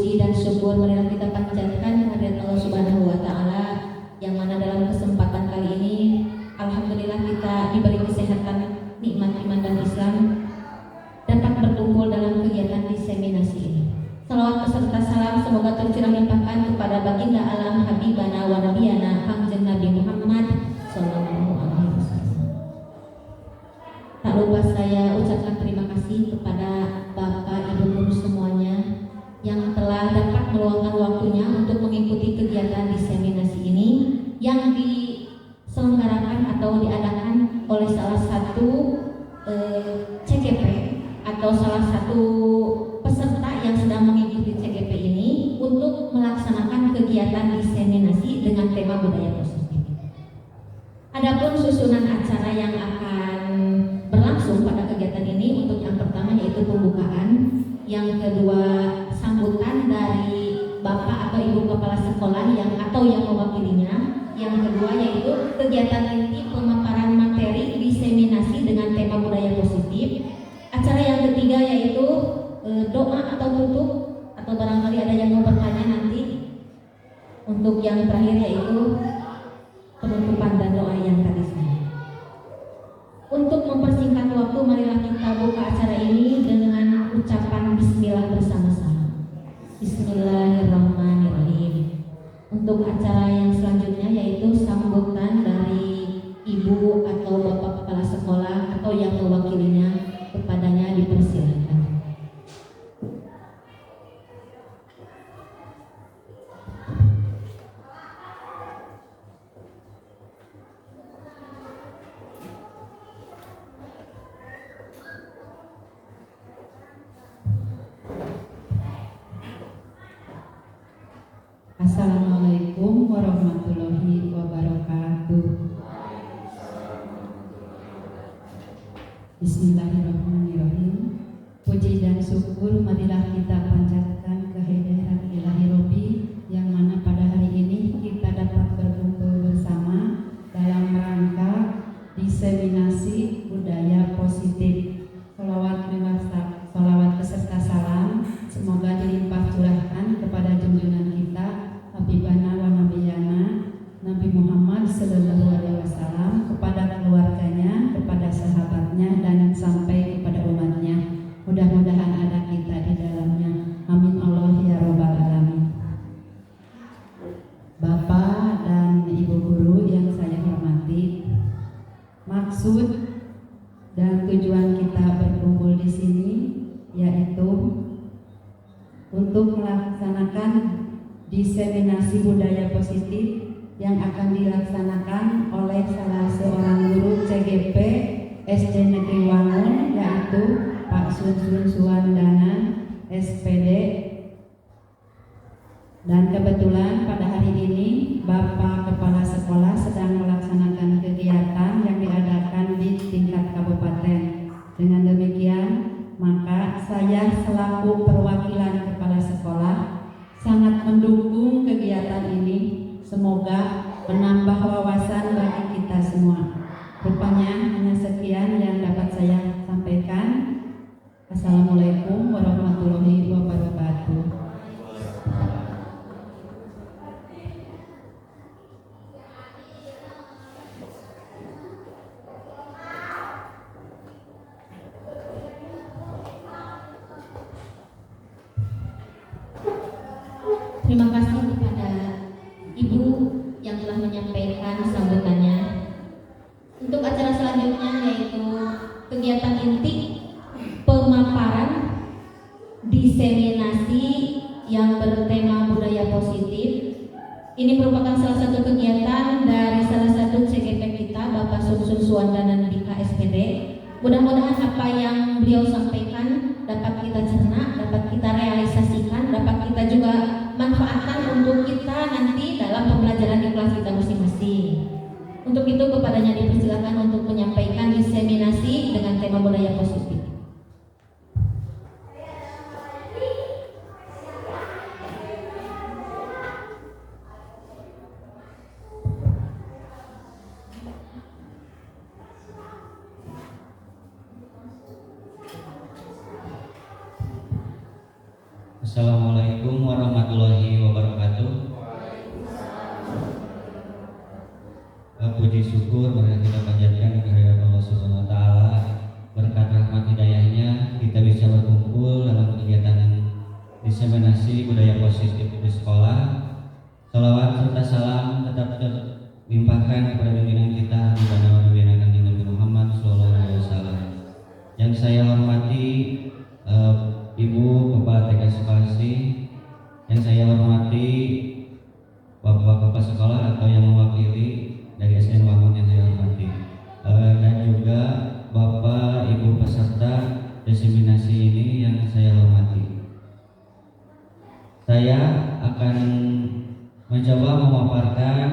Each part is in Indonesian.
puji dan syukur marilah kita panjatkan kehadirat Allah Subhanahu wa taala yang mana dalam kesempatan kali ini alhamdulillah kita diberi kesehatan, nikmat iman dan Islam dapat berkumpul dalam kegiatan diseminasi ini. Salawat beserta salam semoga tercurah limpahkan kepada baginda alam habibana wa nabiyana Kangjeng Nabi Muhammad sallallahu alaihi wasallam. Tak lupa saya ucapkan terima kasih kepada Bapak Ibu guru semuanya yang telah dapat meluangkan waktunya untuk mengikuti kegiatan diseminasi ini yang diselenggarakan atau diadakan oleh salah satu CGP atau salah satu peserta yang sedang mengikuti CGP ini untuk melaksanakan kegiatan diseminasi dengan tema budaya positif. Adapun susunan acara yang akan berlangsung pada kegiatan ini, untuk yang pertama yaitu pembukaan, yang kedua sambutan dari Bapak atau Ibu Kepala Sekolah yang mewakilinya, yang kedua yaitu kegiatan inti pemaparan materi diseminasi dengan tema budaya positif. Acara yang ketiga yaitu doa atau tutup, atau barangkali ada yang mau bertanya nanti. Untuk yang terakhir yaitu penutupan dan doa yang tadi saya. Untuk mempersingkat waktu, marilah kita buka acara ini dengan ucapan bismillah bersama-sama. Bismillahirrahmanirrahim. Untuk acara yang selanjutnya yaitu sambutan dari Ibu atau Bapak Kepala Sekolah atau yang mewakilinya, kepadanya dipersilakan. Assalamualaikum warahmatullahi wabarakatuh. Bismillahirrahmanirrahim. Puji dan syukur marilah kita panjatkan kehadirat Ilahi Robbi yang mana pada hari ini kita dapat berkumpul bersama dalam rangka diseminasi budaya positif. Salawat beserta salam semoga dilimpah curahkan kepada junjungan kita Habibana wa Nabiyana Nabi Muhammad sallallahu alaihi wasallam, kepada keluarganya, kepada sahabatnya, dan sampai kepada umatnya. Mudah-mudahan ada kita di dalamnya. Amin Allah ya robbal alamin. Bapak dan Ibu guru yang saya hormati, maksud dan tujuan kita berkumpul di sini yaitu untuk melaksanakan diseminasi budaya positif yang akan dilaksanakan oleh salah seorang guru CGP SD Negeri Wangun, yaitu Pak Sunsun Suwandana SPD. Dan kebetulan pada hari ini Bapak Kepala Sekolah sedang melaksanakan kegiatan yang diadakan di tingkat kabupaten. Dengan demikian, maka saya selaku perwakilan Kepala Sekolah sangat mendukung kegiatan ini. Semoga menambah wawasan bagi kita semua. Rupanya hanya sekian yang dapat saya sampaikan. Assalamualaikum warahmatullahi wabarakatuh. Terima kasih kepada Ibu yang telah menyampaikan sambutannya. Untuk acara selanjutnya yaitu kegiatan inti pemaparan diseminasi yang bertema budaya positif. Ini merupakan salah satu kegiatan dari salah satu CGP kita, Bapak Sunsun Suwandana Dika SPD. Mudah-mudahan apa yang beliau sampaikan dapat kita cerna, dapat kita realisasikan, dapat kita juga manfaatkan untuk kita nanti dalam pembelajaran di kelas kita masing-masing. Untuk itu kepadanya dipersilakan untuk menyampaikan diseminasi dengan tema budaya positif. Assalamualaikum Assalamualaikum warahmatullahi wabarakatuh. Puji syukur marilah kita panjatkan kehadirat Allah Subhanahu wa taala. Berkat rahmat hidayahnya kita bisa berkumpul dalam kegiatan diseminasi budaya positif di sekolah. Salawat serta salam tetap terlimpahkan kepada pimpinan kita di mana Nabi Nabi Muhammad SAW. Yang saya hormati Ibu Kepala TK Sukasi, yang saya hormati Bapak Kepala Sekolah atau yang mewakili dari SDN Wangun yang saya hormati, dan juga Bapak Ibu peserta diseminasi ini yang saya hormati. Saya akan mencoba memaparkan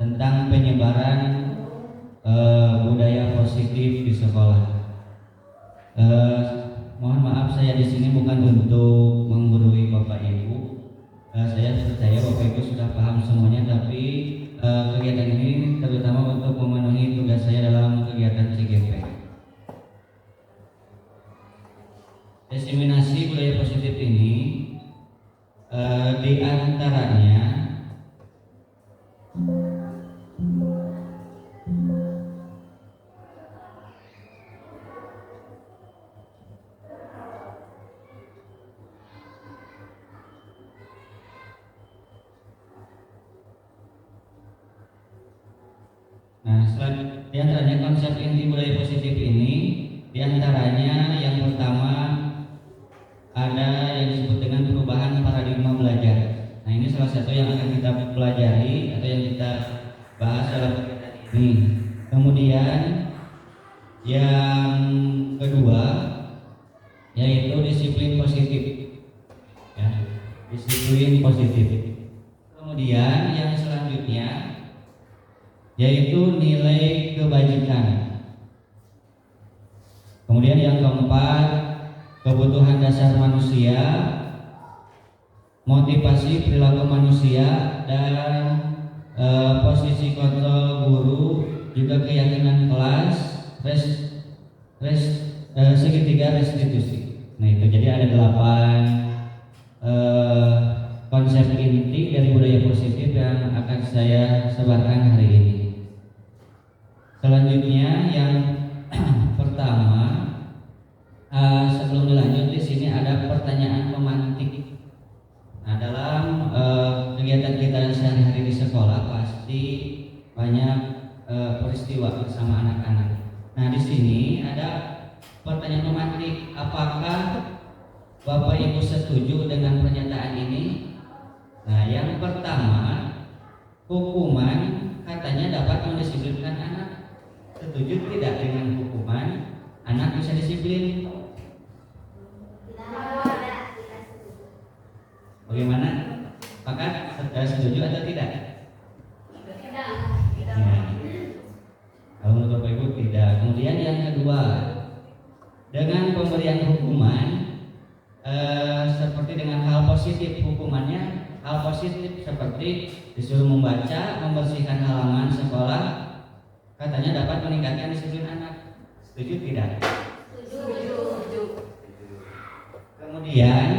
tentang penyebaran budaya positif di sekolah. Mohon maaf saya di sini bukan untuk menggurui Bapak Ibu. Saya percaya Bapak Ibu sudah paham semuanya, tapi kegiatan ini terutama untuk memenuhi tugas saya dalam kegiatan CGP. Diseminasi budaya positif ini di antaranya diantaranya konsep inti budaya positif ini, diantaranya yang pertama ada yang disebut dengan perubahan paradigma belajar. Nah, ini salah satu yang akan kita pelajari atau yang kita bahas dalam kegiatan ini. Kemudian yang kedua yaitu disiplin positif, ya, disiplin positif. Kemudian yang selanjutnya yaitu nilai kebajikan. Kemudian yang keempat, kebutuhan dasar manusia, motivasi perilaku manusia, dan posisi kontrol guru, juga keyakinan kelas, segitiga restitusi. Nah itu jadi ada 8 konsep inti dari budaya positif yang akan saya sebarkan hari ini. Selanjutnya yang pertama, sebelum dilanjut di sini ada pertanyaan pemantik. Nah, dalam kegiatan kita sehari-hari di sekolah pasti banyak peristiwa bersama anak-anak. Nah, di sini ada pertanyaan pemantik. Apakah Bapak Ibu setuju dengan pernyataan ini? Nah, yang pertama, hukuman katanya dapat mendisiplinkan anak. Setuju tidak dengan hukuman anak bisa disiplin? Bagaimana? Apakah setuju atau tidak? Tidak. Ya. Kalau menurut Bapak Ibu tidak. Kemudian yang kedua, dengan pemberian hukuman seperti dengan hal positif, hukumannya hal positif seperti disuruh membaca, membersihkan halaman sekolah, katanya dapat meningkatkan disiplin anak. Setuju tidak? Setuju. Kemudian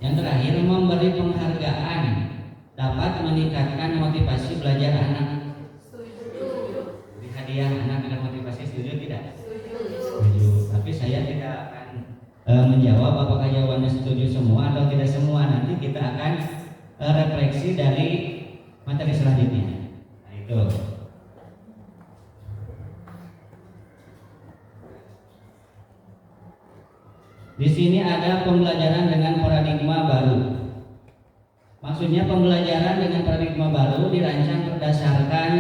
yang terakhir, memberi penghargaan dapat meningkatkan motivasi belajar anak. Setuju. Beri hadiah anak dengan motivasi, setuju tidak? Setuju. Tapi saya tidak akan menjawab apakah jawabannya setuju semua atau tidak semua. Nanti kita akan refleksi dari materi selanjutnya. Nah itu. Di sini ada pembelajaran dengan paradigma baru. Maksudnya pembelajaran dengan paradigma baru dirancang berdasarkan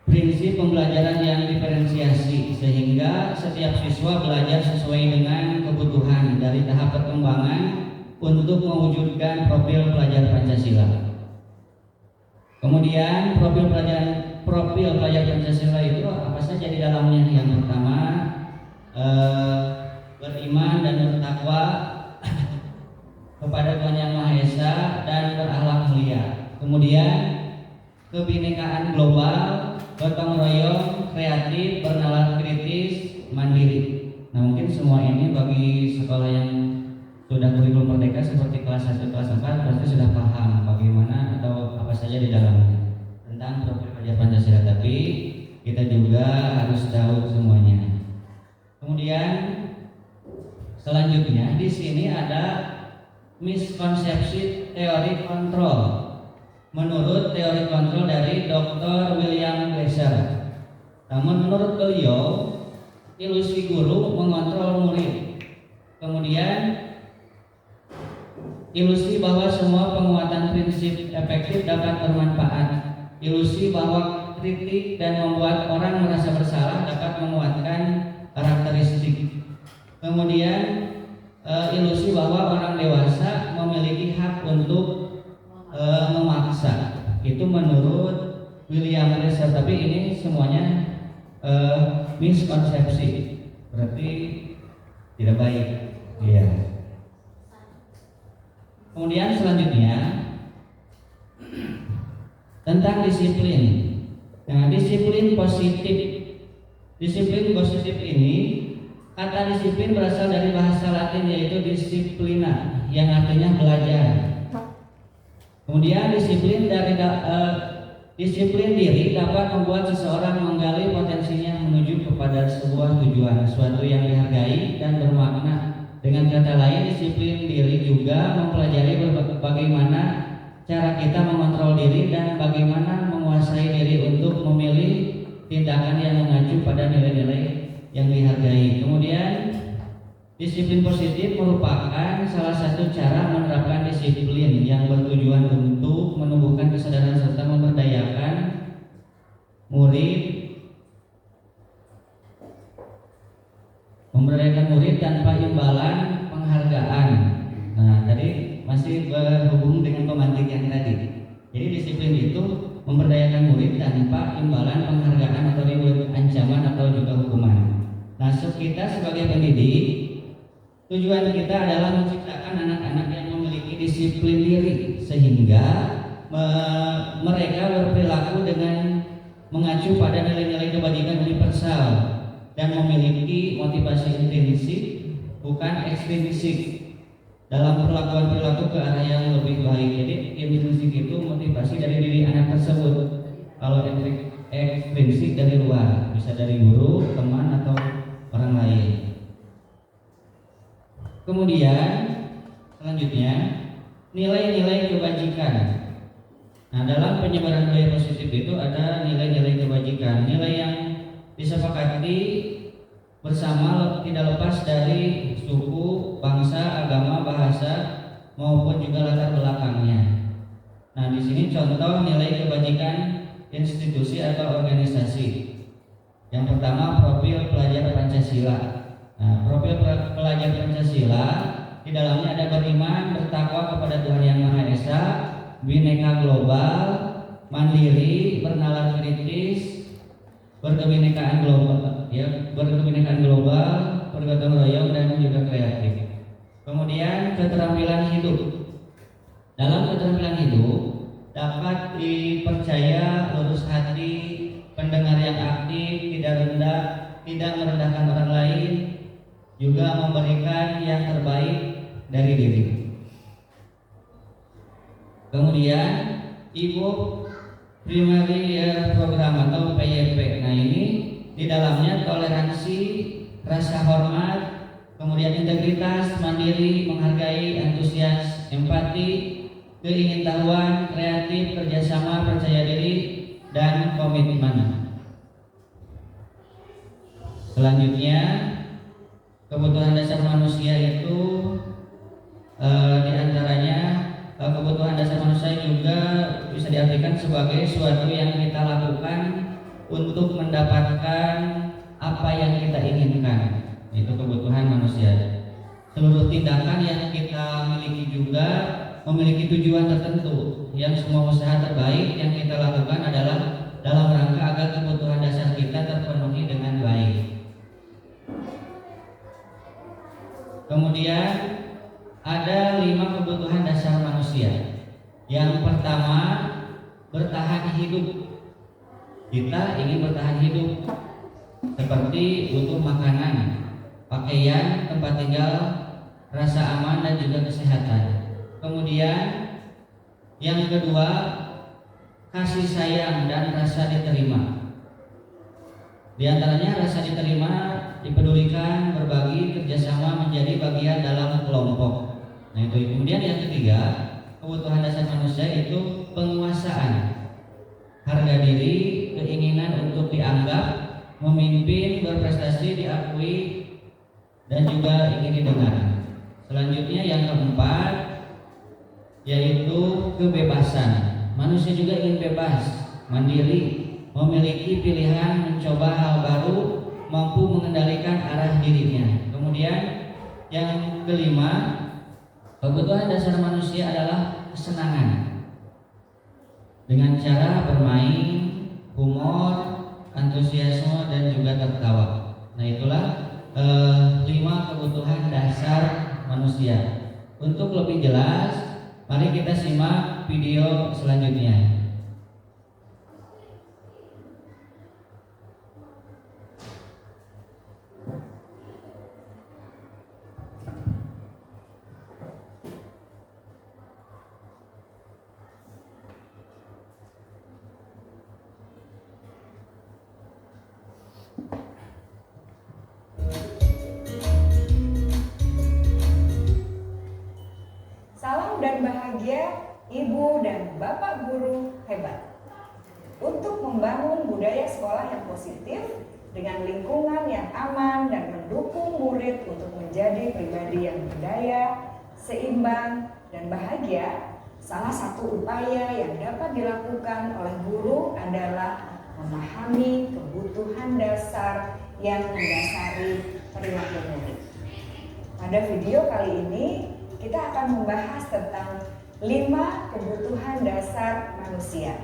prinsip pembelajaran yang diferensiasi, sehingga setiap siswa belajar sesuai dengan kebutuhan dari tahap perkembangan untuk mewujudkan profil pelajar Pancasila. Kemudian profil pelajar Pancasila itu apa saja di dalamnya? Yang pertama, beriman dan bertakwa kepada Tuhan Yang Maha Esa dan berakhlak mulia. Kemudian kebinekaan global, gotong royong, kreatif, bernalar kritis, mandiri. Nah mungkin semua ini bagi sekolah yang sudah kurikulum merdeka seperti kelas 1 kelas 4 pasti sudah paham bagaimana atau apa saja di dalamnya tentang profil pelajar Pancasila, tapi kita juga harus tahu semuanya. Kemudian selanjutnya di sini ada miskonsepsi teori kontrol. Menurut teori kontrol dari Dr. William Glasser, namun menurut beliau ilusi guru mengontrol murid. Kemudian ilusi bahwa semua penguatan prinsip efektif dapat bermanfaat. Ilusi bahwa kritik dan membuat orang merasa bersalah dapat menguatkan karakteristik. Kemudian ilusi bahwa orang dewasa memiliki hak untuk memaksa. Itu menurut William Glasser, tapi ini semuanya miskonsepsi, berarti tidak baik. Iya. Kemudian selanjutnya tentang disiplin. Nah, disiplin positif. Disiplin positif ini, kata disiplin berasal dari bahasa Latin yaitu disciplina, yang artinya belajar. Kemudian disiplin diri dapat membuat seseorang menggali potensinya menuju kepada sebuah tujuan, sesuatu yang dihargai dan bermakna. Dengan kata lain, disiplin diri juga mempelajari bagaimana cara kita mengontrol diri dan bagaimana menguasai diri untuk memilih tindakan yang mengacu pada nilai-nilai yang dihargai. Kemudian disiplin positif merupakan salah satu cara menerapkan disiplin yang bertujuan untuk menumbuhkan kesadaran serta memberdayakan murid tanpa imbalan penghargaan. Nah, tadi masih berhubung dengan pemantik yang tadi. Jadi disiplin itu memberdayakan murid tanpa imbalan penghargaan atau ancaman atau juga hukuman. Nah, kita sebagai pendidik, tujuan kita adalah menciptakan anak-anak yang memiliki disiplin diri sehingga mereka berperilaku dengan mengacu pada nilai-nilai kebajikan universal dan memiliki motivasi intrinsik bukan ekstrinsik dalam perlakuan perilaku ke arah yang lebih baik. Jadi intrinsik itu motivasi dari diri anak tersebut. Kalau ekstrinsik dari luar, bisa dari guru, teman atau orang lain. Kemudian selanjutnya nilai-nilai kebajikan. Nah, dalam penyebaran budaya positif itu ada nilai-nilai kebajikan, nilai yang disepakati bersama tidak lepas dari suku, bangsa, agama, bahasa maupun juga latar belakangnya. Nah, di sini contoh nilai kebajikan institusi atau organisasi. Yang pertama, profil pelajar Pancasila. Nah, profil pelajar Pancasila di dalamnya ada beriman, bertakwa kepada Tuhan Yang Maha Esa, bineka global, mandiri, bernalar kritis, berkebinekaan global, bergotong royong dan juga kreatif. Kemudian keterampilan hidup. Dalam keterampilan hidup dapat dipercaya lurus hati, pendengar yang aktif, tidak merendahkan orang lain, juga memberikan yang terbaik dari diri. Kemudian Ibu Primary Year Program atau PYP. Nah, ini di dalamnya toleransi, rasa hormat, kemudian integritas, mandiri, menghargai, antusias, empati, keingintahuan, kreatif, kerjasama, percaya diri, dan komitmen. Selanjutnya kebutuhan dasar manusia itu diantaranya kebutuhan dasar manusia juga bisa diartikan sebagai suatu yang kita lakukan untuk mendapatkan apa yang kita inginkan. Itu kebutuhan manusia. Seluruh tindakan yang kita miliki juga memiliki tujuan tertentu, yang semua usaha terbaik yang kita lakukan adalah dalam rangka agar kebutuhan dasar kita terpenuhi dengan baik. Kemudian ada 5 kebutuhan dasar manusia. Yang pertama, bertahan hidup. Kita ingin bertahan hidup seperti butuh makanan, pakaian, tempat tinggal, rasa aman dan juga kesehatan. Kemudian yang kedua, kasih sayang dan rasa diterima. Di antaranya rasa diterima, dipedulikan, berbagi, kerjasama, menjadi bagian dalam kelompok. Nah itu. Kemudian yang ketiga, kebutuhan dasar manusia itu penguasaan, harga diri, keinginan untuk dianggap, memimpin, berprestasi, diakui, dan juga ingin didengar. Selanjutnya yang keempat, yaitu kebebasan. Manusia juga ingin bebas, mandiri, memiliki pilihan, mencoba hal baru, mampu mengendalikan arah dirinya. Kemudian yang kelima, kebutuhan dasar manusia adalah kesenangan dengan cara bermain, humor, antusiasme, dan juga tertawa. Nah itulah 5 kebutuhan dasar manusia. Untuk lebih jelas, mari kita simak video selanjutnya. Salam dan bahagia Ibu dan Bapak guru hebat. Untuk membangun budaya sekolah yang positif dengan lingkungan yang aman dan mendukung murid untuk menjadi pribadi yang berdaya, seimbang, dan bahagia, salah satu upaya yang dapat dilakukan oleh guru adalah memahami kebutuhan dasar yang mendasari perilaku murid. Pada video kali ini, kita akan membahas tentang 5 kebutuhan dasar manusia.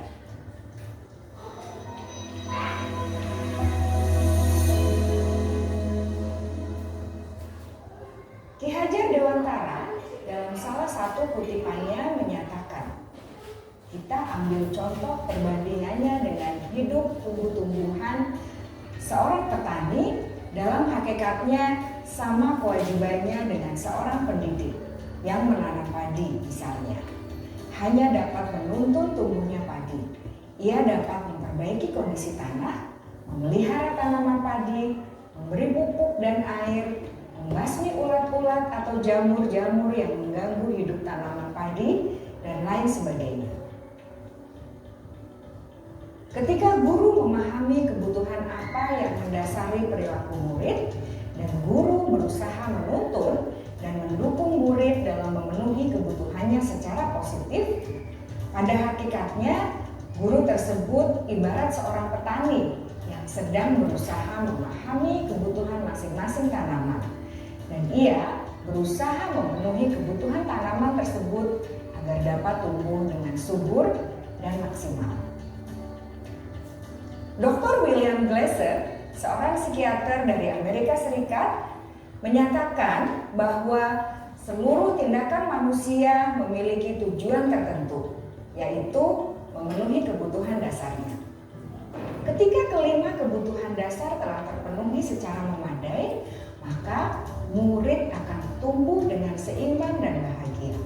Ki Hajar Dewantara dalam salah satu kutipannya menyatakan, kita ambil contoh perbandingannya dengan hidup tumbuh-tumbuhan. Seorang petani dalam hakikatnya sama kewajibannya dengan seorang pendidik yang menanam padi misalnya. Hanya dapat menuntun tumbuhnya padi. Ia dapat memperbaiki kondisi tanah, memelihara tanaman padi, memberi pupuk dan air, membasmi ulat-ulat atau jamur-jamur yang mengganggu hidup tanaman padi, dan lain sebagainya. Ketika guru memahami kebutuhan apa yang mendasari perilaku murid, dan guru berusaha menuntun dan mendukung murid dalam memenuhi kebutuhannya secara positif, pada hakikatnya guru tersebut ibarat seorang petani yang sedang berusaha memahami kebutuhan masing-masing tanaman, dan ia berusaha memenuhi kebutuhan tanaman tersebut agar dapat tumbuh dengan subur dan maksimal. Dr. William Glasser, seorang psikiater dari Amerika Serikat, menyatakan bahwa seluruh tindakan manusia memiliki tujuan tertentu, yaitu memenuhi kebutuhan dasarnya. Ketika kelima kebutuhan dasar telah terpenuhi secara memadai, maka murid akan tumbuh dengan seimbang dan bahagia.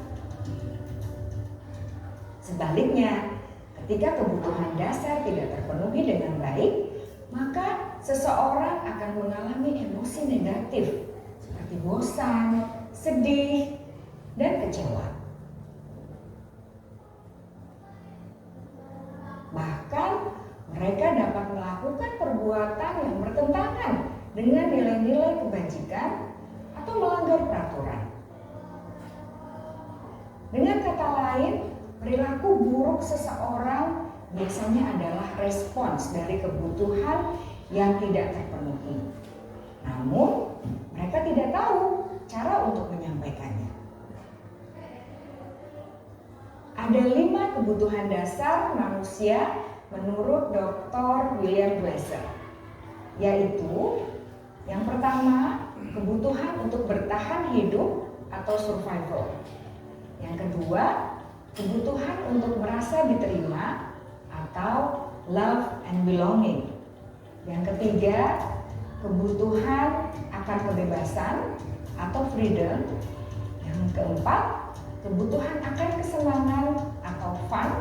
Sebaliknya, ketika kebutuhan dasar tidak terpenuhi dengan baik, maka seseorang akan mengalami emosi negatif seperti bosan, sedih, dan kecewa. Bahkan mereka dapat melakukan perbuatan yang bertentangan dengan nilai-nilai kebajikan atau melanggar peraturan. Dengan kata lain, perilaku buruk seseorang biasanya adalah respons dari kebutuhan yang tidak terpenuhi. Namun, mereka tidak tahu cara untuk menyampaikannya. Ada 5 kebutuhan dasar manusia menurut Dr. William Glasser, yaitu yang pertama, kebutuhan untuk bertahan hidup atau survival. Yang kedua, kebutuhan untuk merasa diterima atau love and belonging. Yang ketiga, kebutuhan akan kebebasan atau freedom. Yang keempat, kebutuhan akan kesenangan atau fun.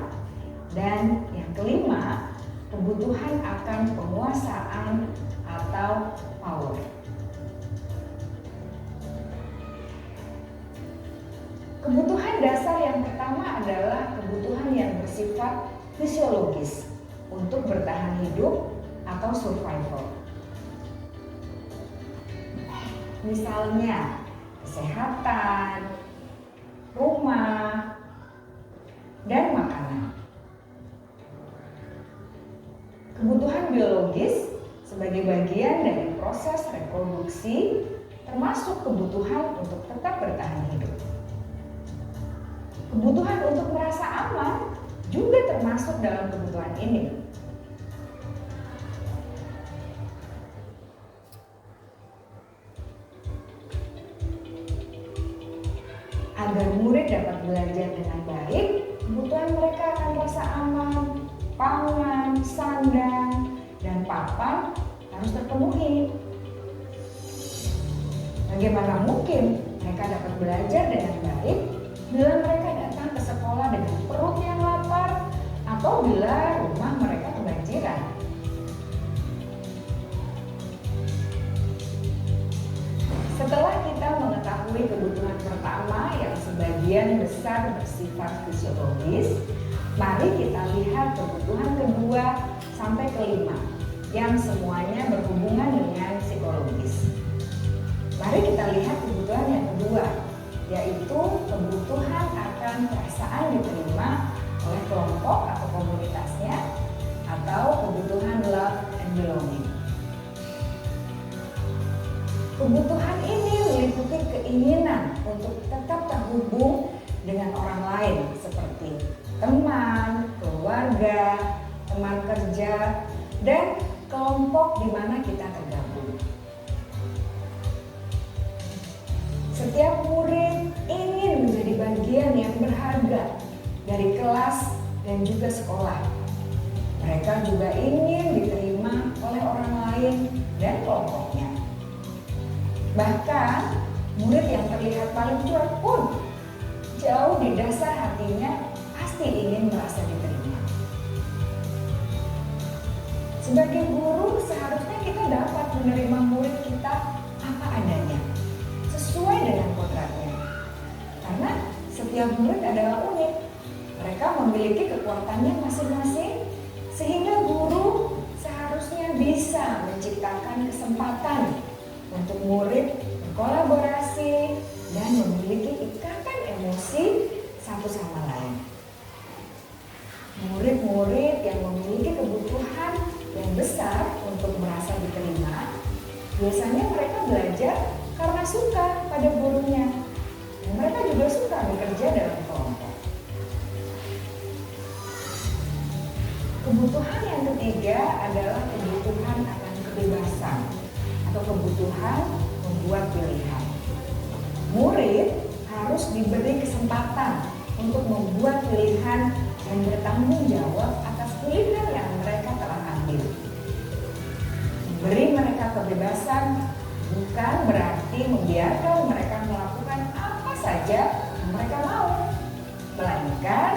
Dan yang kelima, kebutuhan akan penguasaan atau power. Kebutuhan dasar yang pertama adalah kebutuhan yang bersifat fisiologis untuk bertahan hidup atau survival. Misalnya, kesehatan, rumah, dan makanan. Kebutuhan biologis sebagai bagian dari proses reproduksi termasuk kebutuhan untuk tetap bertahan hidup. Kebutuhan untuk merasa aman juga termasuk dalam kebutuhan ini. Agar murid dapat belajar dengan baik, kebutuhan mereka akan rasa aman, pangan, sandang, dan papan harus terpenuhi. Bagaimana mungkin mereka dapat belajar dengan baik bila mereka datang ke sekolah dengan perut yang lapar atau bila rumah mereka kebanjiran? Setelah kita mengetahui kebutuhan pertama yang sebagian besar bersifat fisiologis, mari kita lihat kebutuhan kedua sampai kelima yang semuanya berhubungan dengan psikologis. Mari kita lihat kebutuhan yang kedua, yaitu kebutuhan akan perasaan diterima oleh kelompok atau komunitasnya, atau kebutuhan love and belonging. Kebutuhan ini meliputi keinginan untuk tetap terhubung dengan orang lain seperti teman, keluarga, teman kerja, dan kelompok di mana kita tergabung. Setiap murid ingin menjadi bagian yang berharga dari kelas dan juga sekolah. Mereka juga ingin diterima oleh orang lain dan kelompoknya. Bahkan, murid yang terlihat paling cuek pun jauh di dasar hatinya pasti ingin merasa diterima. Sebagai guru, seharusnya kita dapat menerima murid kita apa adanya, sesuai dengan kodratnya. Karena setiap murid adalah unik. Mereka memiliki kekuatannya masing-masing, sehingga guru seharusnya bisa menciptakan kesempatan untuk murid berkolaborasi dan memiliki ikatan emosi satu sama lain. Murid-murid yang memiliki kebutuhan yang besar untuk merasa diterima, biasanya mereka belajar karena suka pada gurunya. Dan mereka juga suka bekerja dalam kelompok. Kebutuhan yang ketiga adalah kebutuhan akan kebebasan atau kebutuhan membuat pilihan. Murid harus diberi kesempatan untuk membuat pilihan dan bertanggung jawab atas pilihan yang mereka telah ambil. Memberi mereka kebebasan bukan berarti membiarkan mereka melakukan apa saja yang mereka mau, melainkan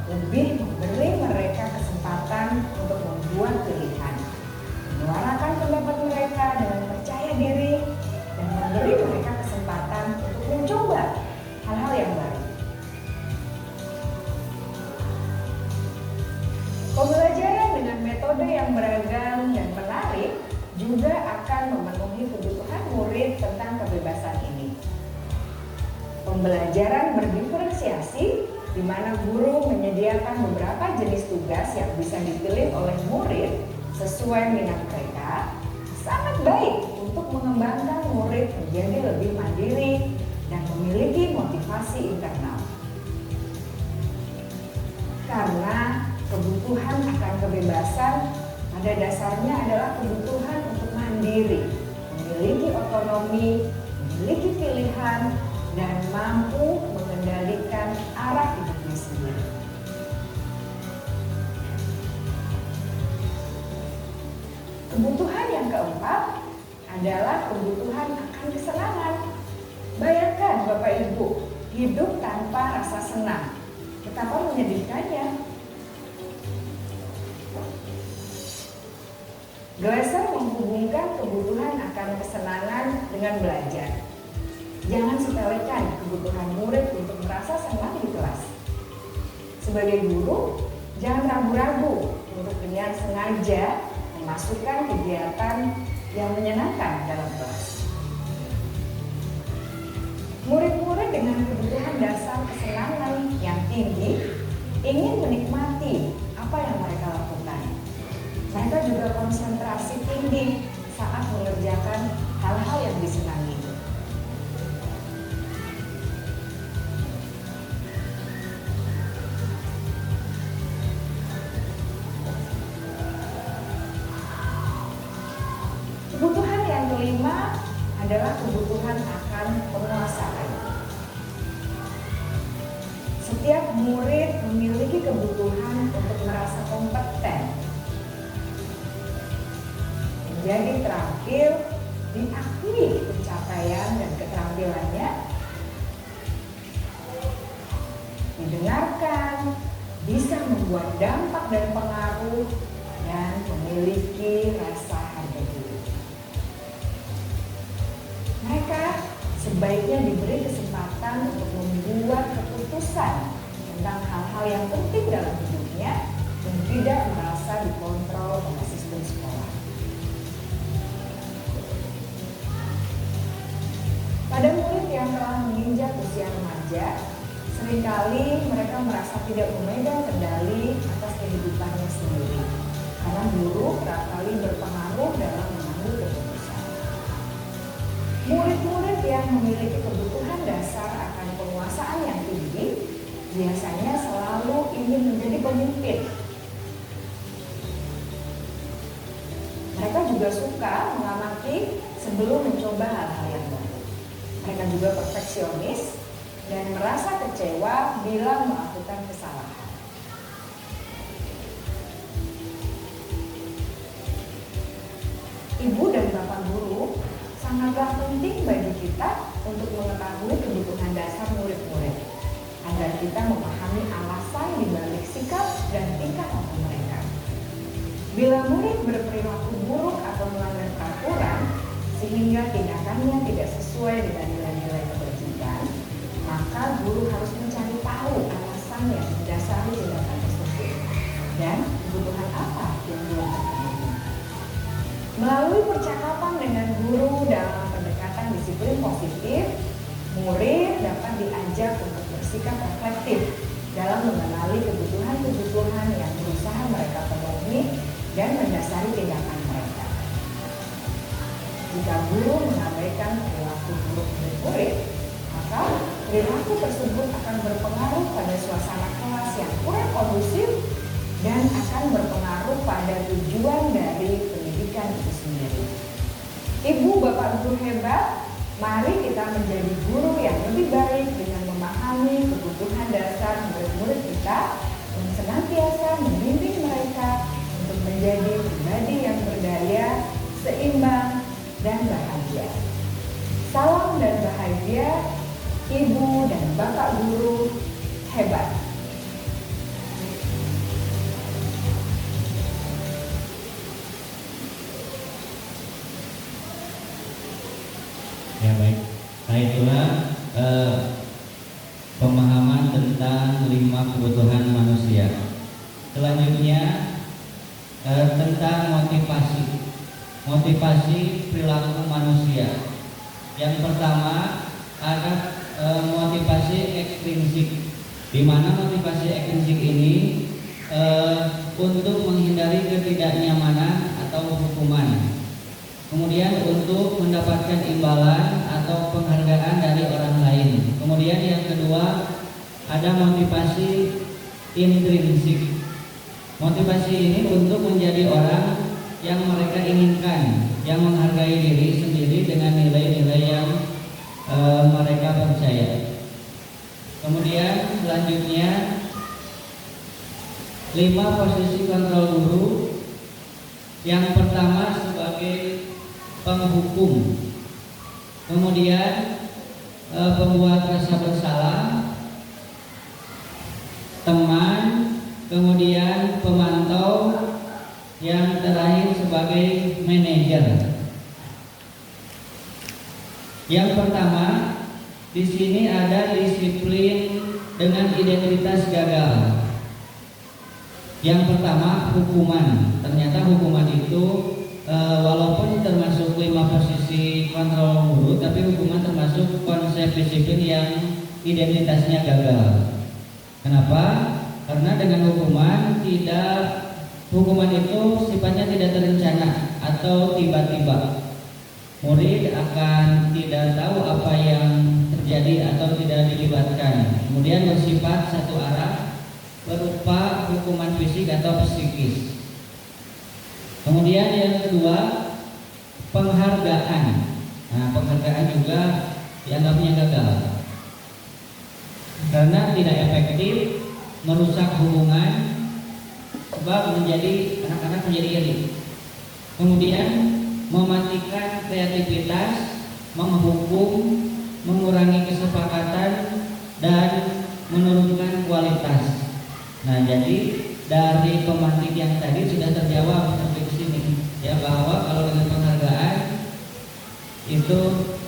lebih memberi mereka kesempatan untuk membuat pilihan, menyuarakan pendapat mereka dengan percaya diri, dan memberi mereka kesempatan untuk mencoba hal-hal yang baru. Pembelajaran dengan metode yang beragam dan menarik juga akan memenuhi kebutuhan murid tentang kebebasan ini. Pembelajaran berdiferensiasi, di mana guru menyediakan beberapa jenis tugas yang bisa dipilih oleh murid sesuai minat mereka, sangat baik untuk mengembangkan murid menjadi lebih mandiri dan memiliki motivasi internal. Karena kebutuhan akan kebebasan pada dasarnya adalah kebutuhan untuk mandiri, memiliki otonomi, memiliki pilihan, dan mampu mengendalikan arah hidupnya sendiri. Kebutuhan yang keempat adalah kebutuhan akan kesenangan. Bayangkan Bapak Ibu, hidup tanpa rasa senang. Betapa menyedihkannya. Glasser menghubungkan kebutuhan akan kesenangan dengan belajar. Jangan sepelekan kebutuhan murid untuk merasa senang di kelas. Sebagai guru, jangan ragu-ragu untuk dengan sengaja memasukkan kegiatan yang menyenangkan dalam kelas. Murid-murid dengan kebutuhan dasar kesenangan yang tinggi ingin menikmati apa yang mereka lakukan. Mereka juga konsentrasi tinggi saat mengerjakan hal-hal yang disenangi. Kebutuhan yang kelima adalah kebutuhan akan penguasaan. Setiap murid memiliki kebutuhan untuk merasa kompeten, menjadi terampil, diakui pencapaian dan keterampilannya, didengarkan, bisa membuat dampak dan pengaruh, dan memiliki rasa harga diri. Mereka sebaiknya diberi kesempatan untuk membuat keputusan tentang hal-hal yang penting dalam hidupnya dan tidak merasa dikontrol oleh sistem sekolah. Pada murid yang telah menginjak usia remaja, seringkali mereka merasa tidak memegang kendali atas kehidupannya sendiri, karena guru kerap kali berpengaruh dalam mengambil keputusan. Murid-murid yang memiliki kebutuhan dasar akan penguasaan yang tinggi biasanya selalu ingin menjadi pemimpin. Mereka juga suka mengamati sebelum mencoba hal-hal yang baru. Mereka juga perfeksionis dan merasa kecewa bila melakukan kesalahan. Ibu dan bapak guru sangatlah penting bagi kita untuk mengetahui kebutuhan dasar murid-murid, agar kita memahami alasan di balik sikap dan tingkah laku mereka. Bila murid berperilaku buruk atau melanggar peraturan, sehingga tindakannya tidak sesuai dengan nilai-nilai kebajikan, maka guru harus mencari tahu alasan yang mendasari tindakan tersebut dan kebutuhan apa yang belum terpenuhi. Melalui percakapan dengan guru dalam pendekatan disiplin positif, murid dapat diajak untuk bersikap reflektif dalam mengenali kebutuhan-kebutuhan yang berusaha mereka penuhi dan mendasari tindakan mereka. Jika guru mengabaikan perilaku buruk murid-murid, maka perilaku tersebut akan berpengaruh pada suasana kelas yang kurang kondusif dan akan berpengaruh pada tujuan dari pendidikan itu sendiri. Ibu, bapak guru hebat, mari kita menjadi guru yang lebih baik dengan memahami kebutuhan dasar murid-murid kita dan senantiasa membimbing mereka untuk menjadi pribadi yang berdaya, seimbang, dan bahagia. Salam dan bahagia, ibu dan bapak guru hebat. Ya baik, nah itulah pemahaman tentang 5 kebutuhan manusia. Selanjutnya tentang motivasi perilaku manusia. Yang pertama ada motivasi ekstrinsik, di mana motivasi ekstrinsik ini untuk menghindari ketidaknyamanan atau hukuman. Kemudian untuk mendapatkan imbalan atau penghargaan dari orang lain. Kemudian yang kedua ada motivasi intrinsik. Motivasi ini untuk menjadi orang yang mereka inginkan, yang menghargai diri sendiri dengan nilai-nilai yang mereka percaya. Kemudian selanjutnya 5 posisi kontrol guru. Yang pertama sebagai penghukum, kemudian pembuat rasa bersalah, teman, kemudian pemantau, yang terakhir sebagai manajer. Yang pertama, di sini ada disiplin dengan identitas gagal. Yang pertama, hukuman. Ternyata hukuman itu walaupun termasuk 5 posisi kontrol guru, tapi hukuman termasuk konsep disiplin yang identitasnya gagal. Kenapa? Karena dengan hukuman itu sifatnya tidak terencana atau tiba-tiba. Murid akan tidak tahu apa yang terjadi atau tidak dilibatkan. Kemudian bersifat satu arah, berupa hukuman fisik atau psikis. Kemudian yang kedua, penghargaan. Nah, penghargaan juga dianggapnya gagal karena tidak efektif, merusak hubungan, sebab anak-anak menjadi iri. Kemudian mematikan kreativitas, menghukum, mengurangi kesepakatan, dan menurunkan kualitas. Nah, jadi dari pemantik yang tadi sudah terjawab sampai ke sini, ya, bahwa kalau dengan penghargaan itu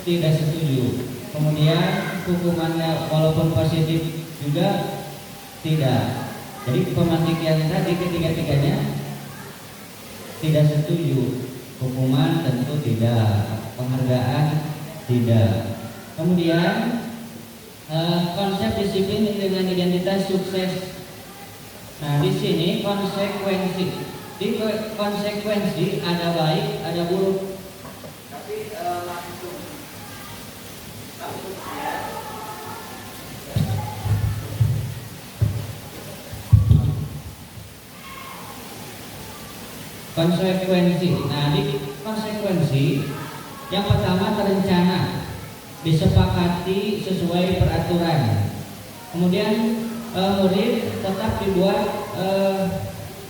tidak setuju. Kemudian hukumannya walaupun positif juga tidak. Jadi pemantik yang tadi ketiga-tiganya tidak setuju. Hukuman tentu tidak, penghargaan tidak. Kemudian konsep disiplin dengan identitas sukses. Nah, di sini konsekuensi. Di konsekuensi ada baik, ada buruk. Tapi langsung ya. Konsekuensi. Nah, di konsekuensi yang pertama terencana, disepakati sesuai peraturan. Kemudian murid tetap dibuat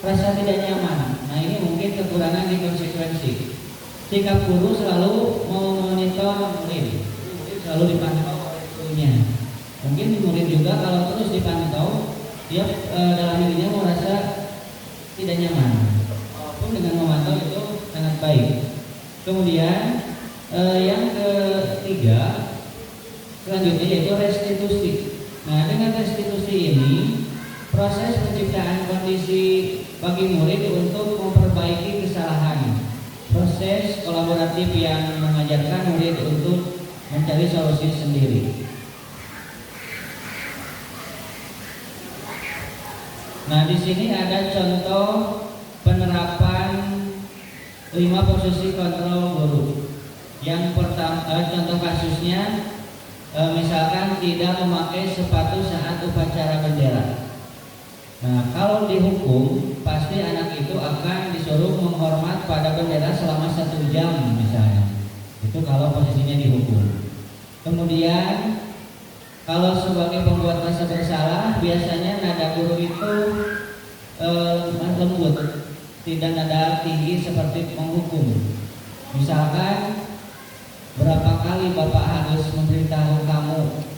rasa tidak nyaman. Nah, ini mungkin kekurangan di konsekuensi. Sikap guru selalu memonitor murid selalu dipantau oleh gurunya. Mungkin murid juga kalau terus dipantau, dia dalam dirinya merasa tidak nyaman. Walaupun dengan memantau itu sangat baik. Kemudian yang ketiga selanjutnya yaitu restitusi. Nah, dengan restitusi ini proses penciptaan kondisi bagi murid untuk memperbaiki kesalahan. Proses kolaboratif yang mengajarkan murid untuk mencari solusi sendiri. Nah, di sini ada contoh penerapan 5 posisi kontrol guru. Yang pertama, contoh kasusnya misalkan tidak memakai sepatu saat upacara bendera. Nah, kalau dihukum, pasti anak itu akan disuruh menghormat pada bendera selama 1 jam misalnya. Itu kalau posisinya dihukum. Kemudian kalau sebagai pembuat rasa bersalah, biasanya nada guru itu lembut, tidak nada tinggi seperti menghukum. Misalkan, berapa kali Bapak harus memberitahu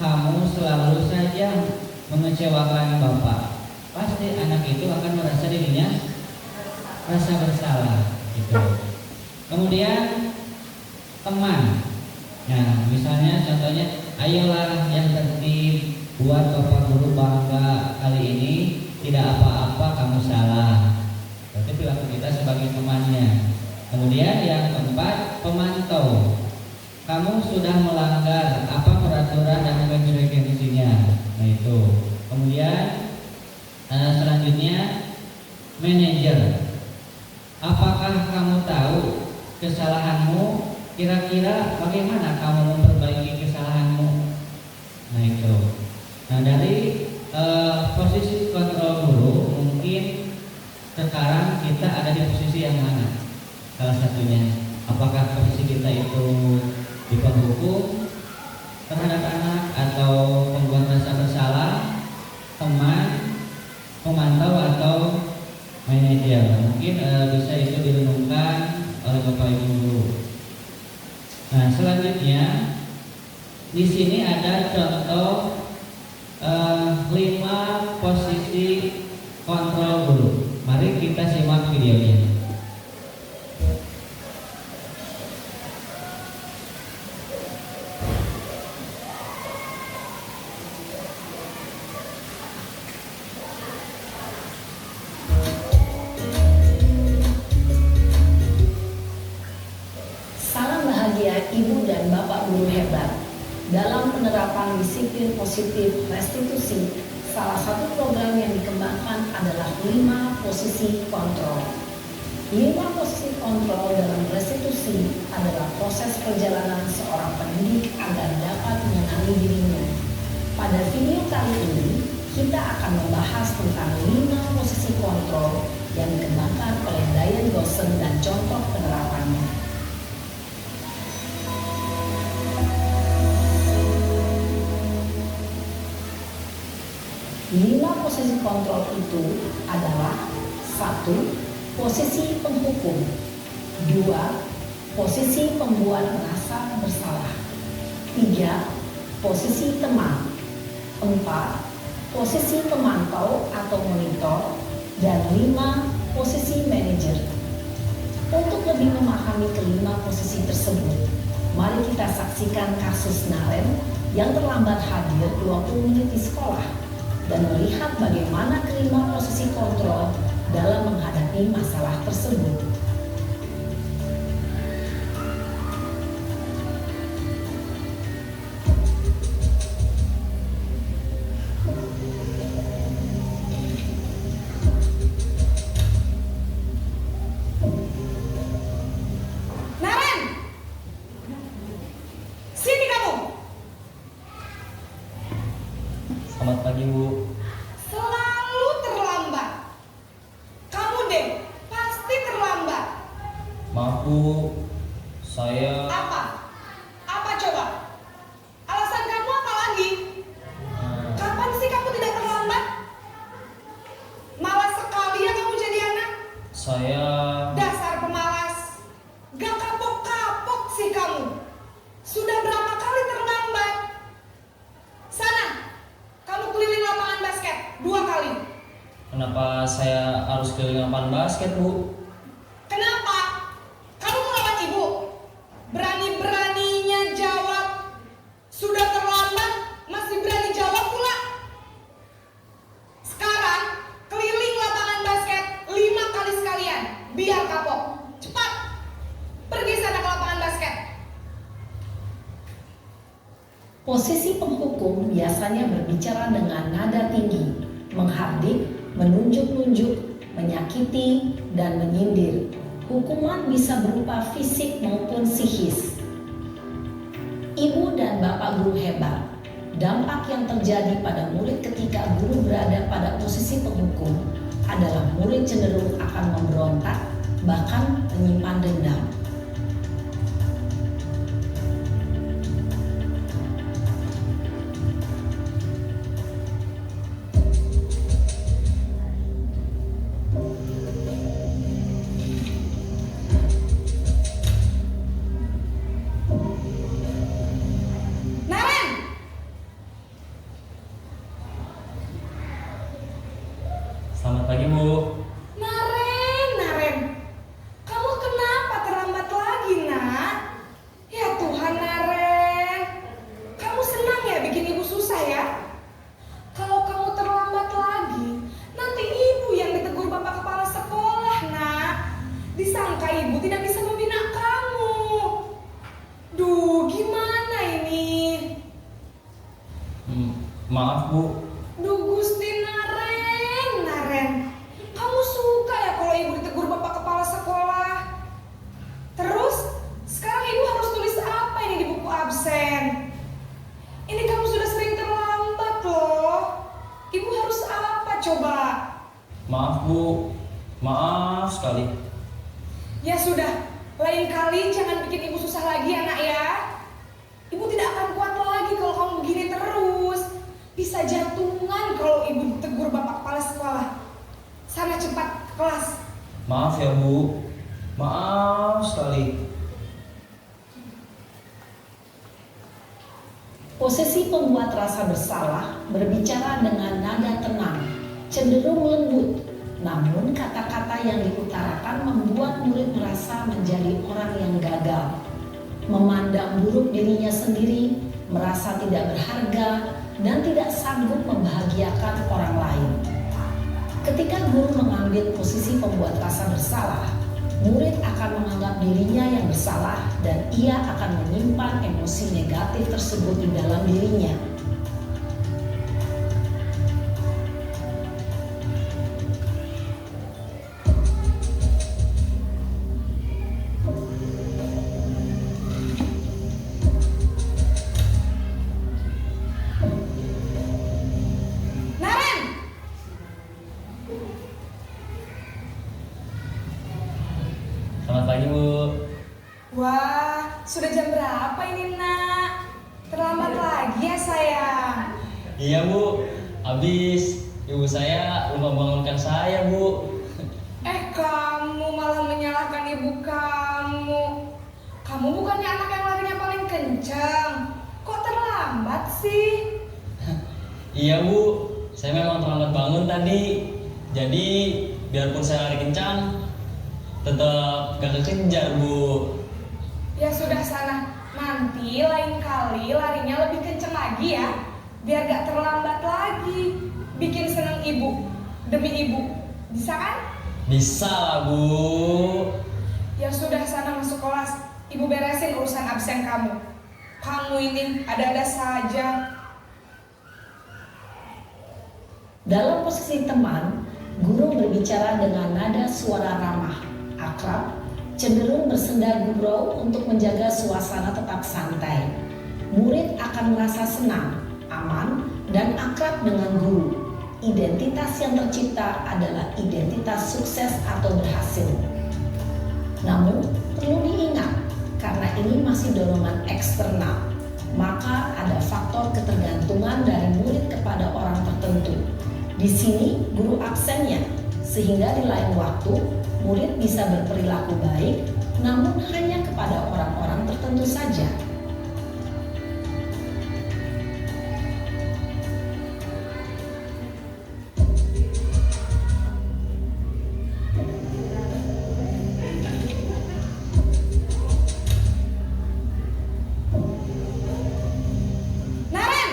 kamu selalu saja mengecewakan Bapak. Pasti anak itu akan merasa dirinya rasa bersalah gitu. Kemudian teman. Nah, misalnya contohnya, ayolah yang tertib, buat Bapak guru bangga, kali ini tidak apa-apa kamu salah. Berarti perilaku kita sebagai temannya. Kemudian yang keempat, pemantau. Kamu sudah melanggar apa peraturan dan konsekuensinya. Nah, itu. Kemudian selanjutnya manajer. Apakah kamu tahu kesalahanmu? Kira-kira bagaimana kamu memperbaiki kesalahanmu? Nah, itu. Nah, dari posisi kontrol guru, mungkin sekarang kita ada di posisi yang mana? Salah satunya, apakah posisi kita itu di penghukum terhadap anak, atau pembuat rasa bersalah, teman, pemantau, atau manajer? Mungkin bisa itu direnungkan oleh Bapak Ibu guru. Nah, selanjutnya Di sini ada contoh 5 posisi kontrol guru. Mari kita simak videonya. Salam bahagia Ibu dan Bapak guru hebat. Dalam penerapan disiplin positif restitusi, salah satu program yang dikembangkan adalah 5 posisi kontrol. 5 posisi kontrol dalam restitusi adalah proses perjalanan seorang pendidik agar dapat mengenali dirinya. Pada video kali ini, kita akan membahas tentang 5 posisi kontrol yang dikembangkan oleh Diane Goshen dan contoh penerapannya. 5 posisi kontrol itu adalah 1. Posisi penghukum. 2. Posisi pembuat merasa bersalah. 3. Posisi teman. 4. Posisi pemantau atau monitor. Dan 5. Posisi manajer. Untuk lebih memahami kelima posisi tersebut, mari kita saksikan kasus Naren yang terlambat hadir 20 menit di sekolah dan melihat bagaimana kelima posisi kontrol dalam menghadapi masalah tersebut. Naren, sini kamu. Selamat pagi, Bu. Selalu terlambat. Kamu deh, pasti terlambat. Maaf, Bu. Saya Apa? Apa coba? Alasan kamu apa lagi? Kapan sih kamu tidak terlambat? Malas sekali ya kamu jadi anak. saya Dasar pemalas. Gak kapok-kapok sih kamu. Sudah berapa kali terlambat? Sana, kamu keliling lapangan basket 2 kali. kenapa saya harus keliling lapangan basket, Bu? Kenapa? Kamu melawan ibu? Berani-beraninya jawab. Sudah terlambat, masih berani jawab pula. Sekarang, keliling lapangan basket 5 kali sekalian. Biar kapok. Cepat. Pergi sana ke lapangan basket. Posisi penghukum biasanya berbicara dengan nada tinggi, menghardik, menunjuk-nunjuk, menyakiti, dan menyindir. Hukuman bisa berupa fisik maupun psikis. Ibu dan Bapak guru hebat, dampak yang terjadi pada murid ketika guru berada pada posisi penghukum adalah murid cenderung akan memberontak, bahkan menyimpan dendam. Naren! Selamat pagi, Bu. Naren. Kamu kenapa terlambat lagi, nak? Ya Tuhan, Naren. Kamu senang ya bikin ibu susah ya? Kalau kamu terlambat lagi, nanti ibu yang ditegur bapak kepala sekolah, nak. Disangka ibu tidak bisa membina kamu. Duh, gimana ini? Maaf, Bu. Duh Gusti Naren. Kamu suka ya kalau ibu ditegur bapak kepala sekolah? Terus, sekarang ibu harus tulis apa ini di buku absen? Ini kamu sudah sering terlambat loh. Ibu harus apa coba? Maaf, Bu. Maaf sekali. Ya sudah, lain kali jangan bikin ibu susah lagi anak ya. Ibu tidak akan kuat lagi kalau kamu begini terus. Bisa jantungan kalau ibu ditegur bapak kepala sekolah. Sana cepat ke kelas. Maaf ya, Bu. Maaf sekali. Posisi pembuat rasa bersalah berbicara dengan nada tenang, cenderung lembut. Namun kata-kata yang diutarakan membuat murid merasa menjadi orang yang gagal, memandang buruk dirinya sendiri, merasa tidak berharga, dan tidak sanggup membahagiakan orang lain. Ketika guru mengambil posisi pembuat rasa bersalah, murid akan menganggap dirinya yang bersalah dan ia akan menyimpan emosi negatif tersebut di dalam dirinya. Naren! Selamat pagi, Bu. Wah, sudah jam berapa ini, Nak? Terlambat lagi ya, sayang. Iya, Bu. Habis ibu saya lupa bangunkan saya, Bu. Kamu malah menyalahkan ibu kamu. Kamu bukannya anak yang larinya paling kencang. Kok terlambat sih? Iya, Bu. Saya memang terlambat bangun tadi. Jadi, biarpun saya lari kencang, tetap gak kekejar, Bu. Ya sudah sana. Nanti lain kali larinya lebih kencang lagi ya. Biar gak terlambat lagi. Bikin seneng ibu. Demi ibu. Bisa kan? Bisa lah, Bu. Ya sudah sana masuk kelas. Ibu beresin urusan absen kamu. Kamu ini ada-ada saja. Dalam posisi teman, guru berbicara dengan nada suara ramah, akrab, cenderung bersenda gurau untuk menjaga suasana tetap santai. Murid akan merasa senang, aman, dan akrab dengan guru. Identitas yang tercipta adalah identitas sukses atau berhasil. Namun, perlu diingat, karena ini masih dorongan eksternal, maka ada faktor ketergantungan dari murid kepada orang tertentu. Di sini, guru absennya, sehingga di lain waktu, murid bisa berperilaku baik, namun hanya kepada orang-orang tertentu saja. Naren!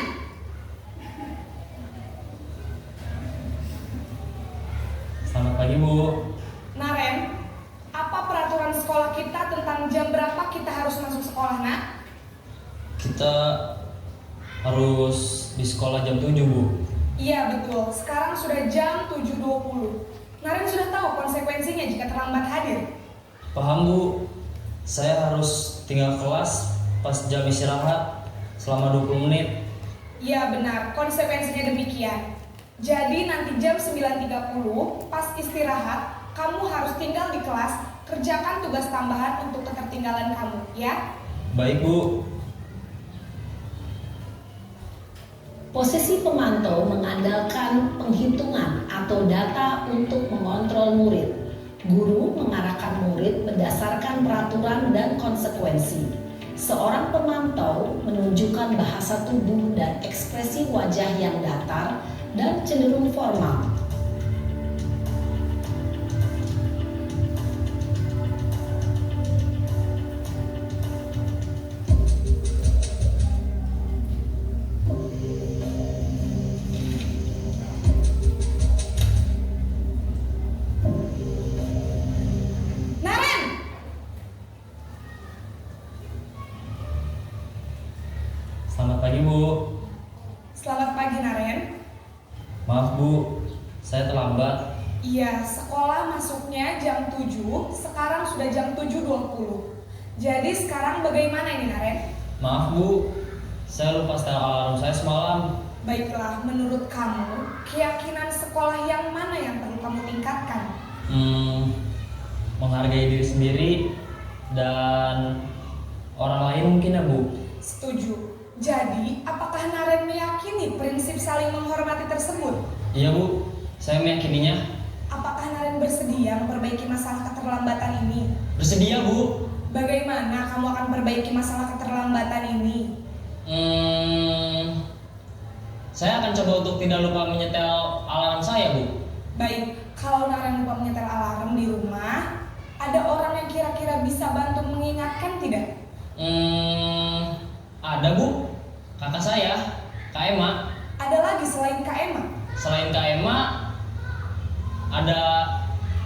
Selamat pagi, Bu. Naren, apa peraturan sekolah kita tentang jam berapa kita harus masuk sekolah, Nak? Kita harus di sekolah jam 7, Bu. Iya betul, sekarang sudah jam 7.20. Naren sudah tahu konsekuensinya jika terlambat hadir. Paham, Bu. Saya harus tinggal kelas pas jam istirahat selama 20 menit. Iya benar, konsekuensinya demikian. Jadi nanti jam 9.30 pas istirahat, kamu harus tinggal di kelas, kerjakan tugas tambahan untuk ketertinggalan kamu, ya? Baik, Bu. Posisi pemantau mengandalkan penghitungan atau data untuk mengontrol murid. Guru mengarahkan murid berdasarkan peraturan dan konsekuensi. Seorang pemantau menunjukkan bahasa tubuh dan ekspresi wajah yang datar dan cenderung formal. Naren! Selamat pagi, Bu. Selamat pagi, Naren. Maaf, Bu. Saya terlambat. Iya, sekolah masuknya jam 7, sekarang sudah jam 7.20. Jadi sekarang bagaimana ini, Naren? Maaf, Bu. Saya lupa setel alarm saya semalam. Baiklah, menurut kamu, keyakinan sekolah yang mana yang perlu kamu tingkatkan? Menghargai diri sendiri dan orang lain mungkin, ya, Bu. Setuju. Jadi, apakah Naren meyakini prinsip saling menghormati tersebut? Iya, Bu. Saya meyakininya. Apakah Naren bersedia memperbaiki masalah keterlambatan ini? Bersedia, Bu. Bagaimana kamu akan perbaiki masalah keterlambatan ini? Saya akan coba untuk tidak lupa menyetel alarm saya, Bu. Baik, kalau Naren lupa menyetel alarm di rumah, ada orang yang kira-kira bisa bantu mengingatkan tidak? Ada, Bu. Kakak saya, Kak Emma. Ada lagi selain Kak Emma? Selain Kak Emma, ada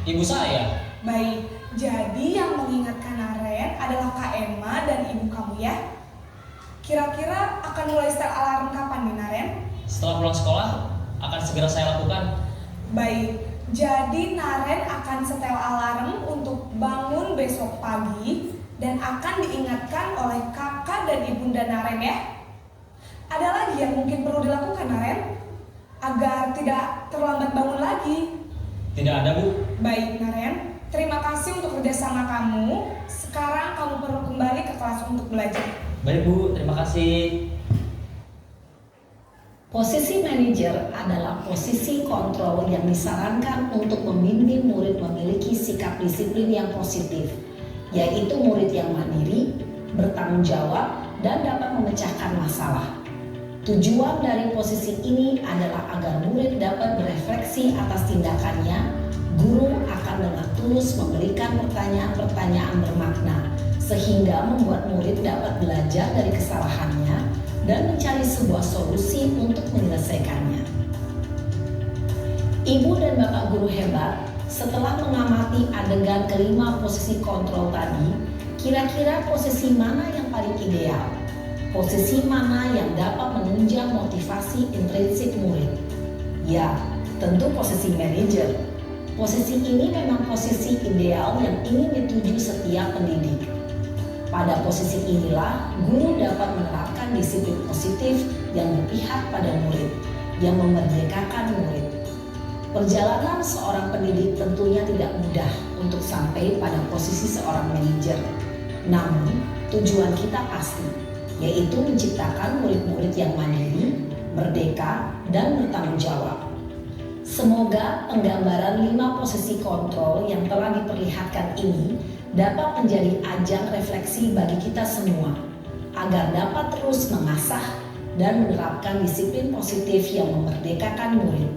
ibu saya. Baik, jadi yang mengingatkan Naren adalah Kak Emma dan ibu kamu ya? Kira-kira akan mulai setel alarm kapan nih Naren? Setelah pulang sekolah, akan segera saya lakukan. Baik, jadi Naren akan setel alarm untuk bangun besok pagi dan akan diingatkan oleh kakak dan ibunda Naren ya. Ada lagi yang mungkin perlu dilakukan Naren agar tidak terlambat bangun lagi? Tidak ada, Bu. Baik Naren, terima kasih untuk kerjasama kamu. Sekarang kamu perlu kembali ke kelas untuk belajar. Baik, Bu. Terima kasih. Posisi manajer adalah posisi kontrol yang disarankan untuk membimbing murid memiliki sikap disiplin yang positif, yaitu murid yang mandiri, bertanggung jawab, dan dapat memecahkan masalah. Tujuan dari posisi ini adalah agar murid dapat berefleksi atas tindakannya. Guru akan dengan tulus memberikan pertanyaan-pertanyaan bermakna, sehingga membuat murid dapat belajar dari kesalahannya dan mencari sebuah solusi untuk menyelesaikannya. Ibu dan Bapak guru hebat, setelah mengamati adegan kelima posisi kontrol tadi, kira-kira posisi mana yang paling ideal? Posisi mana yang dapat menunjang motivasi intrinsik murid? Ya, tentu posisi manajer. Posisi ini memang posisi ideal yang ingin dituju setiap pendidik. Pada posisi inilah, guru dapat menerapkan disiplin positif yang berpihak pada murid, yang memerdekakan murid. Perjalanan seorang pendidik tentunya tidak mudah untuk sampai pada posisi seorang manajer. Namun, tujuan kita pasti, yaitu menciptakan murid-murid yang mandiri, merdeka, dan bertanggung jawab. Semoga penggambaran 5 posisi kontrol yang telah diperlihatkan ini dapat menjadi ajang refleksi bagi kita semua, agar dapat terus mengasah dan menerapkan disiplin positif yang memerdekakan murid.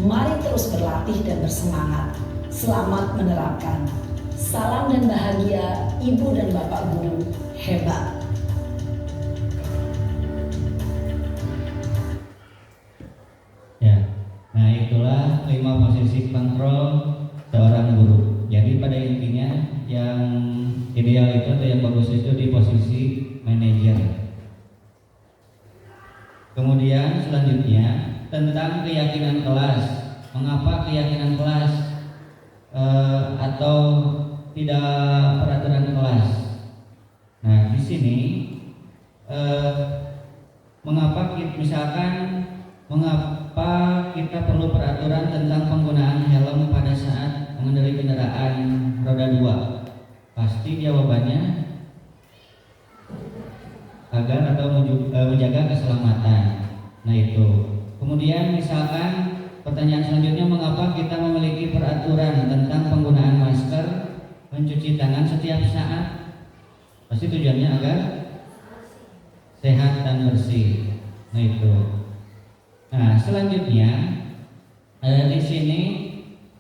Mari terus berlatih dan bersemangat. Selamat menerapkan. Salam dan bahagia Ibu dan Bapak Guru hebat. Ya, nah itulah 5 posisi kontrol seorang guru. Jadi pada intinya yang ideal itu atau yang bagus itu di posisi manajer. Kemudian selanjutnya tentang keyakinan kelas. Mengapa keyakinan kelas atau tidak peraturan kelas? Nah di sini mengapa kita perlu peraturan tentang penggunaan helm pada saat mengendarai kendaraan roda 2? Pasti jawabannya agar atau menjaga keselamatan. Nah itu. Kemudian misalkan pertanyaan selanjutnya, mengapa kita memiliki peraturan tentang penggunaan masker, mencuci tangan setiap saat? Pasti tujuannya agar sehat dan bersih. Nah itu. Nah selanjutnya di sini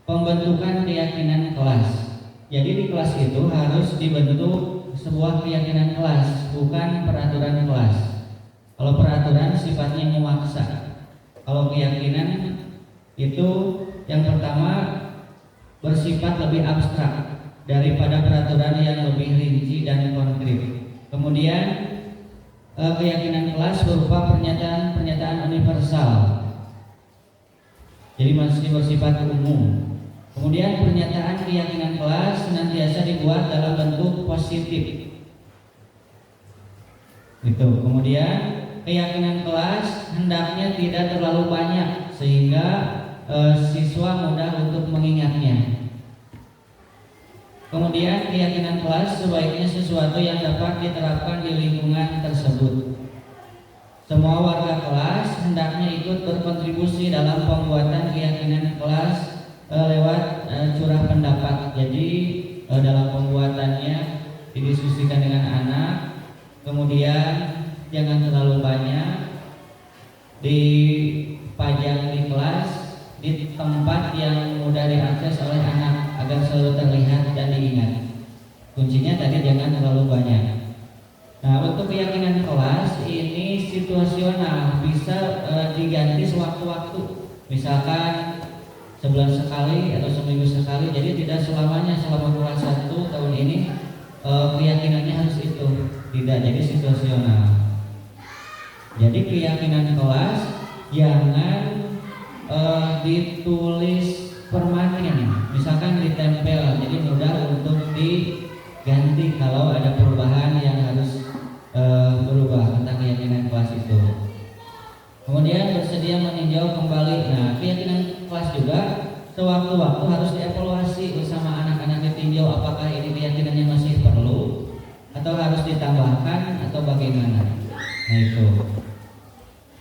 pembentukan keyakinan kelas. Jadi di kelas itu harus dibentuk sebuah keyakinan kelas, bukan peraturan kelas. Kalau peraturan sifatnya memaksa. Kalau keyakinan itu yang pertama bersifat lebih abstrak daripada peraturan yang lebih rinci dan konkret. Kemudian keyakinan kelas berupa pernyataan universal. Jadi masih bersifat umum. Kemudian pernyataan keyakinan kelas senantiasa dibuat dalam bentuk positif. Itu. Kemudian keyakinan kelas hendaknya tidak terlalu banyak sehingga siswa mudah untuk mengingatnya. Kemudian keyakinan kelas sebaiknya sesuatu yang dapat diterapkan di lingkungan tersebut. Semua warga kelas hendaknya ikut berkontribusi dalam pembuatan keyakinan kelas lewat curah pendapat. Jadi dalam pembuatannya didiskusikan dengan anak. Kemudian jangan terlalu banyak yang di kelas di tempat yang mudah diakses oleh anak agar selalu terlihat dan diingat. Kuncinya tadi jangan terlalu banyak. Nah, untuk keyakinan kelas ini situasional, bisa diganti sewaktu-waktu. Misalkan sebulan sekali atau seminggu sekali. Jadi tidak selamanya selama kelas 1 tahun ini keyakinannya harus itu. Tidak, jadi situasional. Jadi keyakinan kelas jangan ditulis permanen. Misalkan ditempel, jadi mudah untuk diganti kalau ada perubahan yang harus berubah tentang keyakinan kelas itu. Kemudian bersedia meninjau kembali. Nah, keyakinan kelas juga sewaktu-waktu harus dievaluasi bersama anak-anak ditinjau apakah ini keyakinannya masih perlu atau harus ditambahkan atau bagaimana. Nah, itu.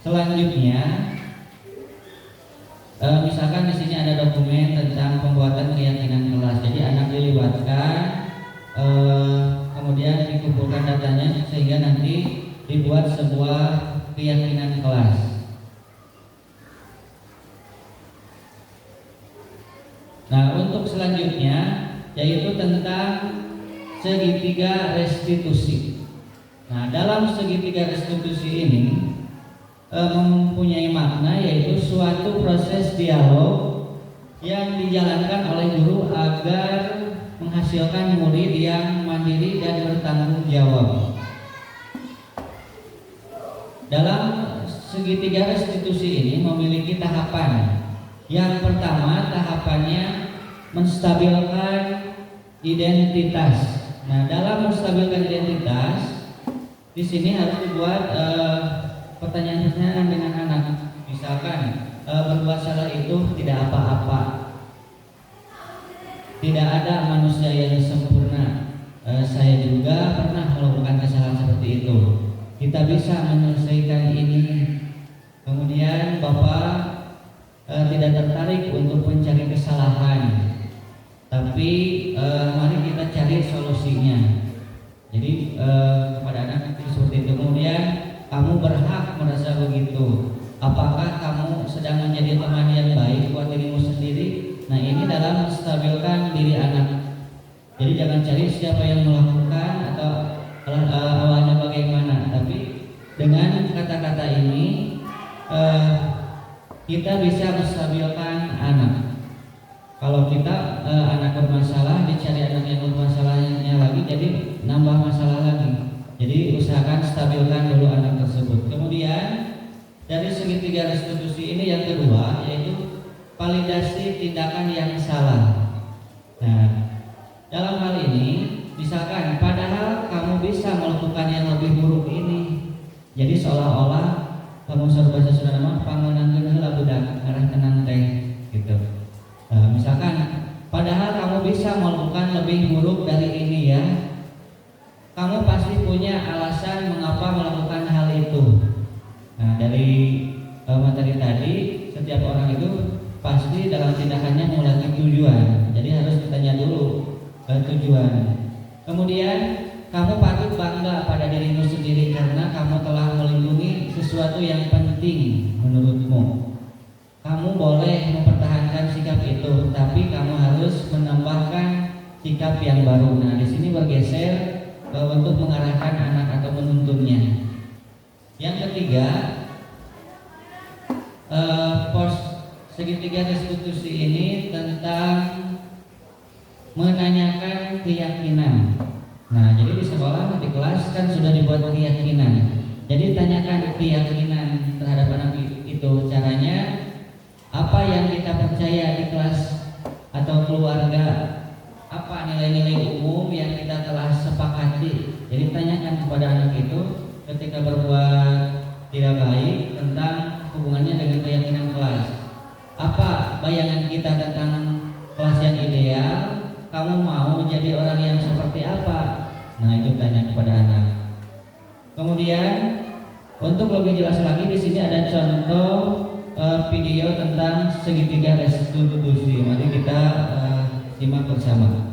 Selanjutnya, misalkan di sini ada dokumen tentang pembuatan keyakinan kelas. Jadi anak dilibatkan, kemudian dikumpulkan datanya sehingga nanti dibuat sebuah keyakinan kelas. Nah, untuk selanjutnya yaitu tentang segitiga restitusi. Nah, dalam segitiga restitusi ini mempunyai makna yaitu suatu proses dialog yang dijalankan oleh guru agar menghasilkan murid yang mandiri dan bertanggung jawab. Dalam segitiga restitusi ini memiliki tahapan. Yang pertama, tahapannya menstabilkan identitas. Nah, dalam menstabilkan identitas, di sini harus dibuat pertanyaan-pertanyaan dengan anak. Misalkan berbuat salah itu tidak apa-apa. Tidak ada manusia yang sempurna. Saya juga pernah melakukan kesalahan seperti itu. Kita bisa menyelesaikan ini. Kemudian Bapak tidak tertarik untuk mencari kesalahan, tapi mari kita cari solusinya. Jadi kepada anak itu seperti itu. Kemudian kamu berhak merasa begitu. Apakah kamu sedang menjadi teman yang baik buat dirimu sendiri? Nah, ini dalam menstabilkan diri anak. Jadi jangan cari siapa yang melakukan atau awalnya bagaimana, tapi dengan kata-kata ini kita bisa menstabilkan anak. Kalau kita anak bermasalah, dicari anak yang bermasalahnya lagi, jadi nambah masalah lagi. Jadi usahakan stabilkan dulu anak tersebut. Kemudian dari segitiga restitusi ini yang kedua yaitu validasi tindakan yang salah. Nah, dalam hal ini misalkan padahal kamu bisa melakukan yang lebih buruk ini. Jadi seolah-olah kamu bahasa Sunda mah pangunangkeun heula budak ngarah tenang teh gitu. Misalkan padahal kamu bisa melakukan lebih buruk dari ini ya. Kamu pasti punya alasan mengapa melakukan hal itu. Nah, dari materi tadi setiap orang itu pasti dalam tindakannya memiliki tujuan. Jadi harus ditanya dulu tujuan. Kemudian kamu patut bangga pada dirimu sendiri karena kamu telah melindungi sesuatu yang penting menurutmu. Kamu boleh mempertahankan sikap itu, tapi kamu harus menambahkan sikap yang baru. Nah, di sini bergeser untuk mengarahkan anak atau menuntunnya. Yang ketiga, segitiga restitusi ini tentang menanyakan keyakinan. Nah, jadi di sekolah, di kelas kan sudah dibuat keyakinan. Jadi tanyakan keyakinan terhadap anak itu. Caranya apa yang kita percaya di kelas atau keluarga, apa nilai-nilai umum yang kita telah sepakati. Jadi tanyakan kepada anak itu ketika berbuat tidak baik tentang hubungannya dengan keyakinan kelas. Apa bayangan kita tentang kelas yang ideal? Kamu mau jadi orang yang seperti apa? Nah, itu tanya kepada anak. Kemudian untuk lebih jelas lagi di sini ada contoh video tentang segitiga restitusi. Mari kita simak bersama.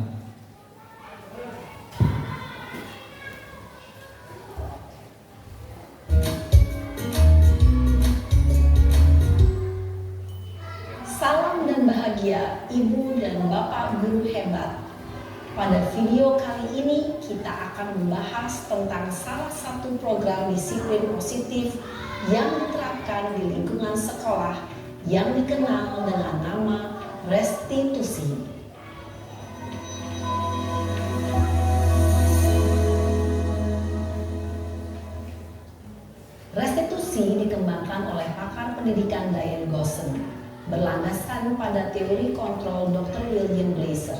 berbahagia Ibu dan Bapak guru hebat. Pada video kali ini kita akan membahas tentang salah satu program disiplin positif yang diterapkan di lingkungan sekolah yang dikenal dengan nama restitusi. Restitusi dikembangkan oleh pakar pendidikan Diane Gosson, berlandaskan pada teori kontrol Dr. William Glasser.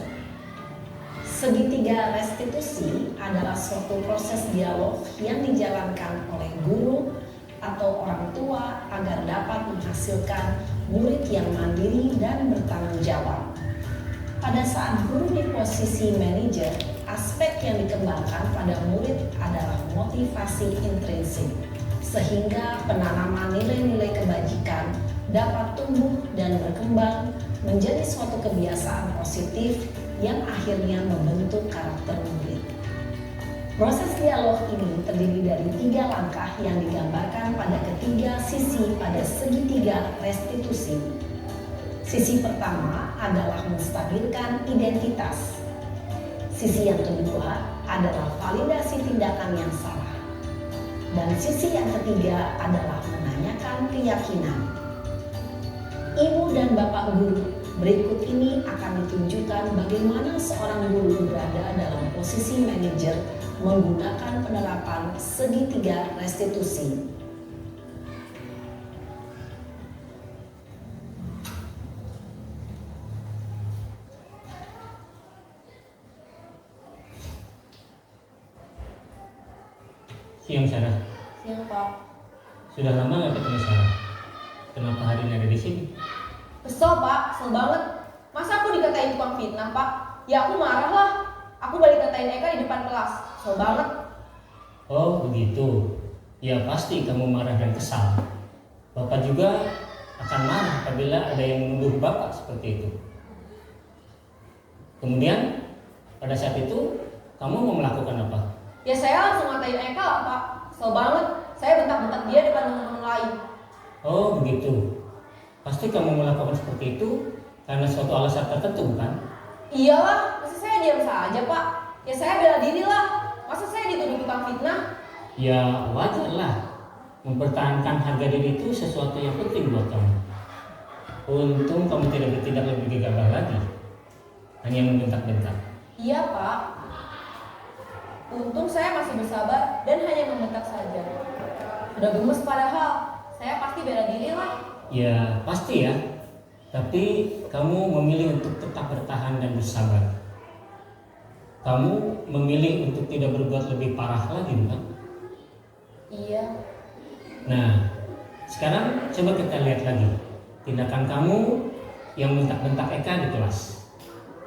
Segitiga restitusi adalah suatu proses dialog yang dijalankan oleh guru atau orang tua agar dapat menghasilkan murid yang mandiri dan bertanggung jawab. Pada saat guru di posisi manajer, aspek yang dikembangkan pada murid adalah motivasi intrinsik, sehingga penanaman nilai-nilai kebajikan dapat tumbuh dan berkembang menjadi suatu kebiasaan positif yang akhirnya membentuk karakter murid. Proses dialog ini terdiri dari 3 langkah yang digambarkan pada ketiga sisi pada segitiga restitusi. Sisi pertama adalah menstabilkan identitas. Sisi yang kedua adalah validasi tindakan yang salah. Dan sisi yang ketiga adalah menanyakan keyakinan. Ibu dan Bapak guru, berikut ini akan ditunjukkan bagaimana seorang guru berada dalam posisi manajer menggunakan penerapan segitiga restitusi. Siang Sarah. Siang Pak. Sudah lama nggak ketemu Sarah. Kenapa hari ini ada di sini? Kesel Pak, kesel banget. Masa aku dikatain tukang fitnah Pak? Ya aku marah lah. Aku balik katain Eka di depan kelas. Kesel banget. Oh begitu. Ya pasti kamu marah dan kesal. Bapak juga akan marah apabila ada yang menuduh Bapak seperti itu. Kemudian pada saat itu kamu mau melakukan apa? Ya saya langsung ngatain Eka lah Pak. Kesel banget. Saya bentak-bentak dia depan teman-teman lain. Oh begitu. Pasti kamu melakukan seperti itu karena suatu alasan tertentu bukan? Iyalah, masa saya diam saja Pak? Ya saya bela diri lah. Masa saya dituduh tukang fitnah? Ya wajar lah. Mempertahankan harga diri itu sesuatu yang penting buat kamu. Untung kamu tidak bertindak lebih gegabah lagi. Hanya membentak-bentak. Iya Pak. Untung saya masih bersabar dan hanya membentak saja. Sudah gemes padahal. Saya pasti bela diri lah. Ya pasti ya. Tapi kamu memilih untuk tetap bertahan dan bersabar. Kamu memilih untuk tidak berbuat lebih parah lagi bukan? Iya. Nah, sekarang coba kita lihat lagi tindakan kamu yang bentak-bentak Eka di kelas.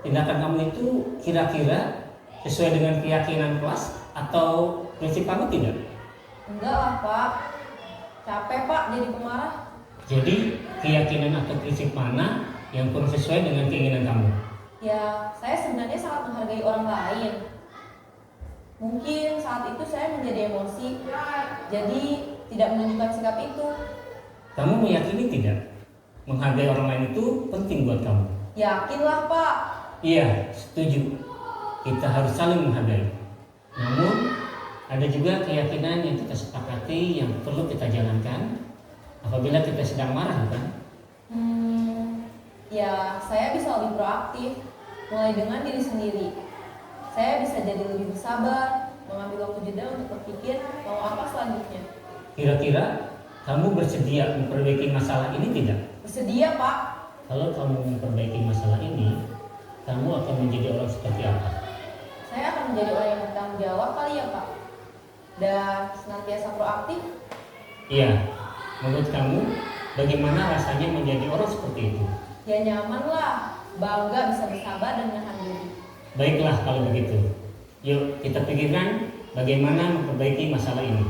Tindakan kamu itu kira-kira sesuai dengan keyakinan kelas atau prinsip kamu tidak? Enggak lah Pak. Capek Pak jadi pemarah. Jadi keyakinan atau prinsip mana yang kurang sesuai dengan keinginan kamu? Ya, saya sebenarnya sangat menghargai orang lain. Mungkin saat itu saya menjadi emosi, jadi tidak menunjukkan sikap itu. Kamu meyakini tidak? Menghargai orang lain itu penting buat kamu. Yakinlah Pak. Iya, setuju. Kita harus saling menghargai. Namun, ada juga keyakinan yang kita sepakati yang perlu kita jalankan apabila kita sedang marah, bukan? Ya saya bisa lebih proaktif, mulai dengan diri sendiri. Saya bisa jadi lebih bersabar, mengambil waktu jeda untuk berpikir mau apa selanjutnya. Kira-kira kamu bersedia memperbaiki masalah ini tidak? Bersedia Pak. Kalau kamu memperbaiki masalah ini, kamu akan menjadi orang seperti apa? Saya akan menjadi orang yang bertanggung jawab kali ya Pak. Dan senantiasa proaktif. Iya, menurut kamu bagaimana rasanya menjadi orang seperti itu? Ya nyaman lah, bangga bisa bersabar dan menahan diri. Baiklah kalau begitu. Yuk kita pikirkan bagaimana memperbaiki masalah ini.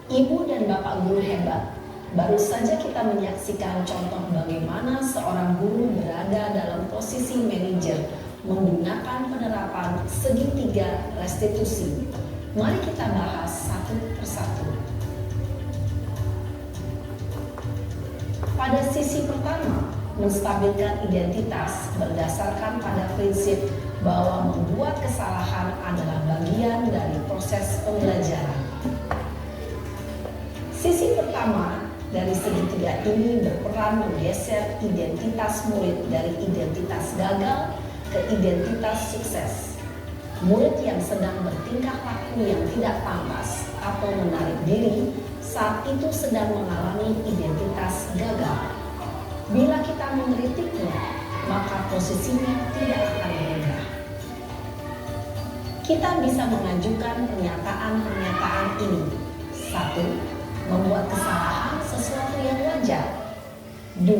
Ibu dan Bapak guru hebat, baru saja kita menyaksikan contoh bagaimana seorang guru berada dalam posisi manajer menggunakan penerapan segitiga restitusi. Mari kita bahas satu persatu. Pada sisi pertama, menstabilkan identitas berdasarkan pada prinsip bahwa membuat kesalahan adalah bagian dari proses pembelajaran. Sisi pertama dari segitiga ini berperan menggeser identitas murid dari identitas gagal ke identitas sukses. Murid yang sedang bertingkah laku yang tidak pantas atau menarik diri saat itu sedang mengalami identitas gagal. Bila kita mengkritiknya, maka posisinya tidak akan berubah. Kita bisa mengajukan pernyataan-pernyataan ini. 1. Membuat kesalahan sesuatu yang wajar. 2.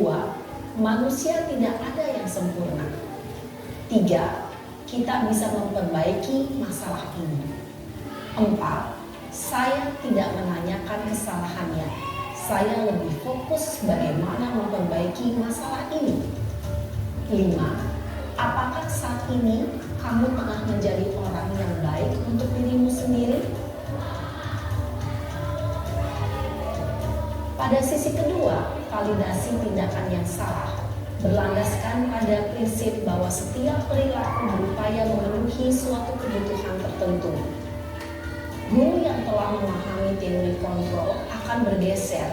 Manusia tidak ada yang sempurna. 3. Kita bisa memperbaiki masalah ini. 4. Saya tidak menanyakan kesalahannya. Saya lebih fokus bagaimana memperbaiki masalah ini. 5. Apakah saat ini kamu tengah menjadi orang yang baik untuk dirimu sendiri? Pada sisi kedua, validasi tindakan yang salah berlandaskan pada prinsip bahwa setiap perilaku berupaya memenuhi suatu kebutuhan tertentu. Guru yang telah memahami teori kontrol akan bergeser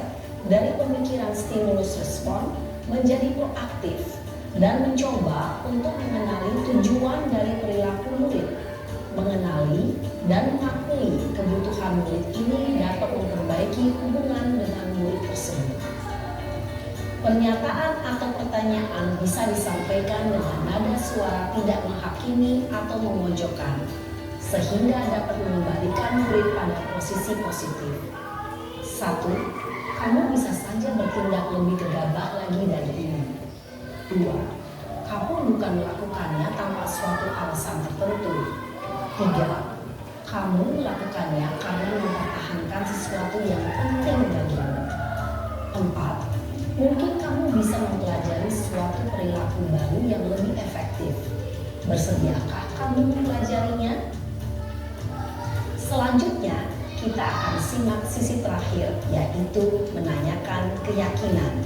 dari pemikiran stimulus respon menjadi proaktif dan mencoba untuk mengenali tujuan dari perilaku murid. Mengenali dan mengakui kebutuhan murid ini dapat memperbaiki hubungan dengan murid tersebut. Pernyataan atau pertanyaan bisa disampaikan dengan nada suara tidak menghakimi atau memojokkan, sehingga dapat mengembalikan murid pada posisi positif. 1. Kamu bisa saja bertindak lebih gegabah lagi dari ini. 2. Kamu bukan melakukannya tanpa suatu alasan tertentu. 3. Kamu melakukannya karena mempertahankan sesuatu yang penting bagimu. 4. Mungkin kamu bisa mempelajari suatu perilaku baru yang lebih efektif. Bersediakah kamu mempelajarinya? Selanjutnya, kita akan simak sisi terakhir, yaitu menanyakan keyakinan.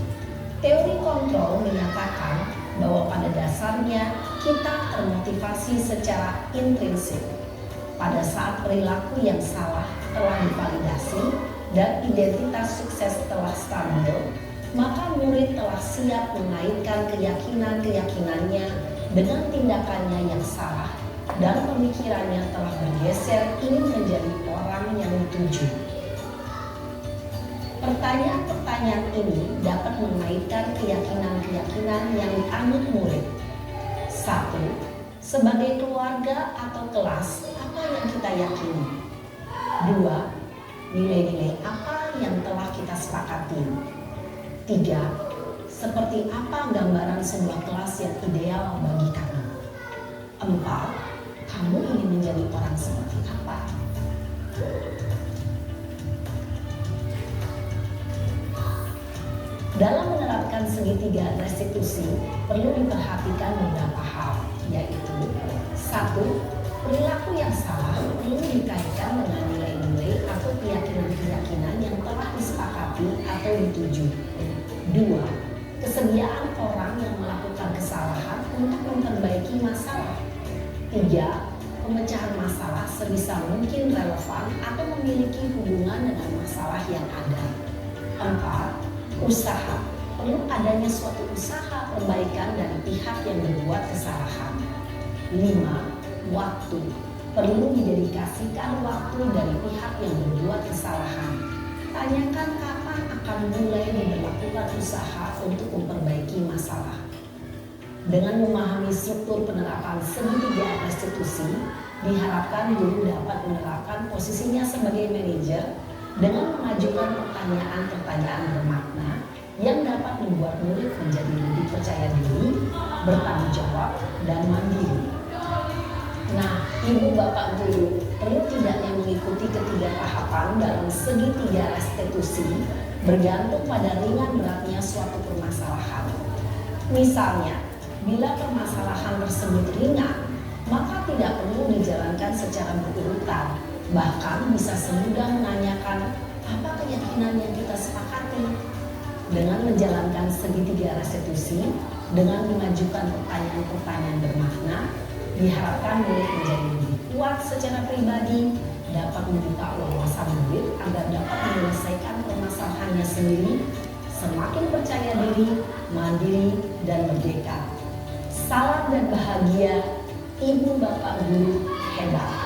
Teori kontrol menyatakan bahwa pada dasarnya kita termotivasi secara intrinsik. Pada saat perilaku yang salah telah divalidasi dan identitas sukses telah stabil, maka murid telah siap mengaitkan keyakinan-keyakinannya dengan tindakannya yang salah dan pemikirannya telah bergeser ingin menjadi orang yang dituju. Pertanyaan-pertanyaan ini dapat mengaitkan keyakinan-keyakinan yang dianut murid. 1. Sebagai keluarga atau kelas, apa yang kita yakini? 2. Nilai-nilai apa yang telah kita sepakati? 3. Seperti apa gambaran sebuah kelas yang ideal bagi kamu? 4. Kamu ingin menjadi orang seperti apa? Dalam menerapkan segitiga restitusi, perlu diperhatikan beberapa hal, yaitu 1. Perilaku yang salah perlu dikaitkan dengan nilai-nilai atau keyakinan-keyakinan yang telah disepakati atau dituju. 2. Kesediaan orang yang melakukan kesalahan untuk memperbaiki masalah. 3. Pemecahan masalah sebisa mungkin relevan atau memiliki hubungan dengan masalah yang ada. 4. Usaha. Perlu adanya suatu usaha perbaikan dari pihak yang berbuat kesalahan. 5. Waktu. Perlu didedikasikan waktu dari pihak yang berbuat kesalahan. Tanyakan kapan akan mulai diberlakukan usaha untuk memperbaiki masalah. Dengan memahami struktur penerapan segitiga restitusi, diharapkan guru dapat menerapkan posisinya sebagai manajer dengan mengajukan pertanyaan-pertanyaan bermakna yang dapat membuat murid menjadi lebih percaya diri, bertanggung jawab, dan mandiri. Nah, Ibu Bapak Guru, perlu tidaknya mengikuti ketiga tahapan dalam segitiga restitusi bergantung pada ringan beratnya suatu permasalahan. Misalnya, bila permasalahan tersebut ringan, maka tidak perlu dijalankan secara berurutan, Bahkan bisa semudah menanyakan apa keyakinan yang kita sepakati. Dengan menjalankan segitiga restitusi, dengan mengajukan pertanyaan-pertanyaan bermakna, diharapkan murid menjadi lebih kuat secara pribadi, dapat membuka wawasan murid agar dapat menyelesaikan permasalahannya sendiri, semakin percaya diri, mandiri, dan merdeka. Salam dan bahagia, Ibu Bapak Guru hebat.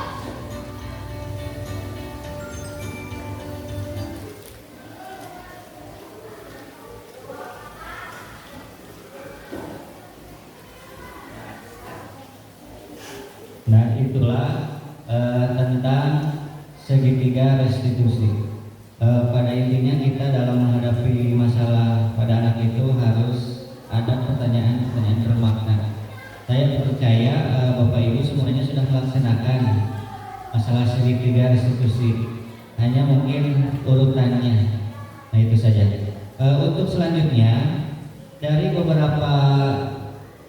Nah, itulah tentang segitiga restitusi. Pada intinya kita dalam menghadapi masalah pada anak itu harus ada pertanyaan-pertanyaan bermakna. Saya percaya Bapak Ibu semuanya sudah melaksanakan masalah segitiga restitusi, hanya mungkin urutannya. Nah, itu saja. Untuk selanjutnya, dari beberapa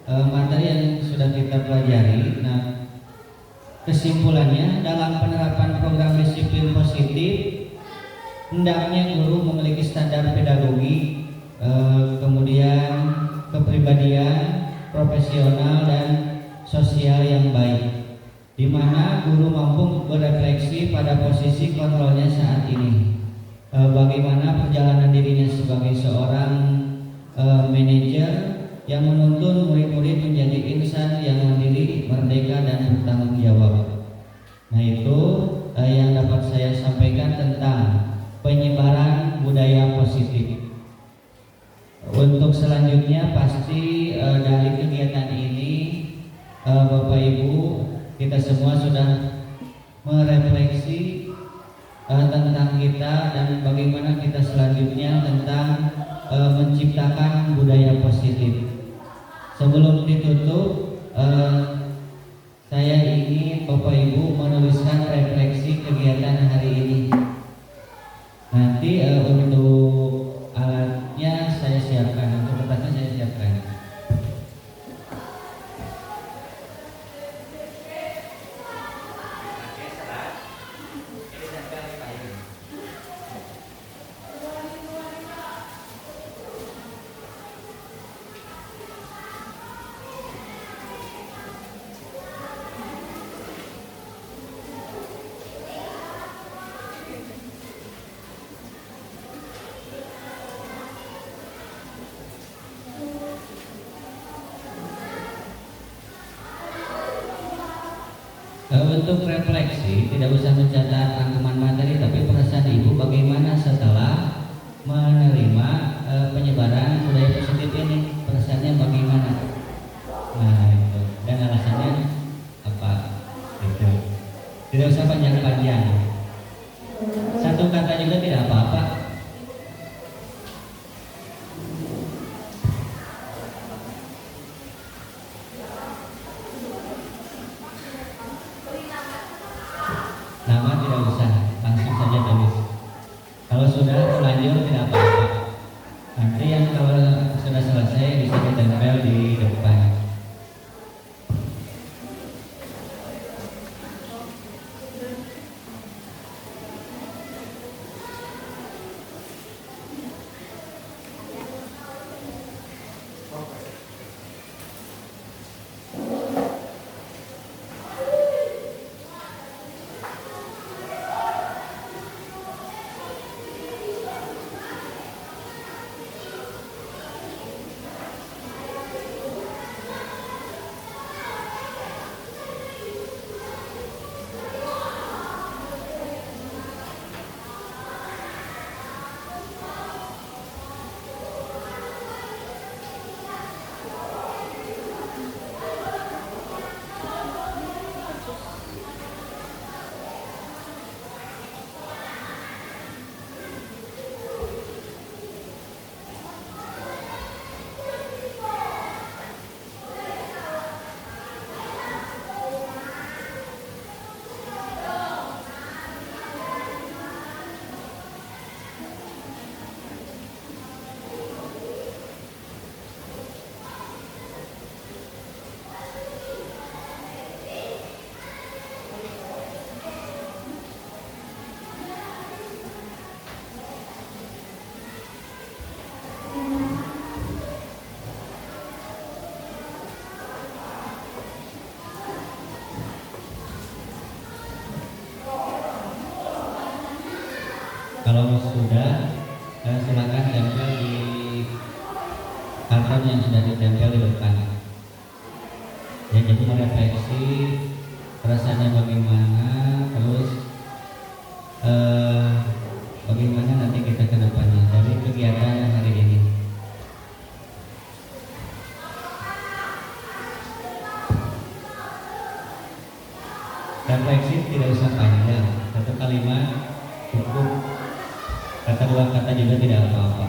materi yang sudah kita pelajari, nah, kesimpulannya, dalam penerapan program disiplin positif, hendaknya guru memiliki standar pedagogi, kemudian kepribadian, profesional, dan sosial yang baik, di mana guru mampu berefleksi pada posisi kontrolnya saat ini, bagaimana perjalanan dirinya sebagai seorang manajer yang menuntun murid-murid menjadi insan yang mandiri, merdeka, dan bertanggung jawab. Nah, itu yang dapat saya sampaikan tentang penyebaran budaya positif. Untuk selanjutnya pasti dari kegiatan ini Bapak Ibu, kita semua sudah merefleksi tentang kita dan bagaimana kita selanjutnya tentang menciptakan budaya positif. Sebelum ditutup, saya ingin Bapak Ibu menuliskan refleksi kegiatan hari ini. Nanti untuk alatnya saya siapkan, untuk kertasnya saya siapkan. Untuk refleksi, tidak usah mencatat rangkuman materi, tapi perasaan Ibu bagaimana setelah menerima penyebaran budaya positif ini, perasaannya bagaimana? Nah, itu. Dan alasannya apa? Itu. Tidak usah panjang-panjang. Satu kata juga tidak apa-apa. Nama tidak usah, langsung saja tulis. Kalau sudah terlanjur tidak apa-apa. Nanti yang kalau sudah selesai bisa ditempel di depan. Kalau sudah, silakan tempel di karton yang sudah ditempel di depan. Ya, jadi merefleksi rasanya bagaimana, terus bagaimana nanti kita ke depannya dari kegiatan hari ini. Refleksi tidak usah panjang, satu kalimat cukup, kata dua kata juga tidak apa-apa.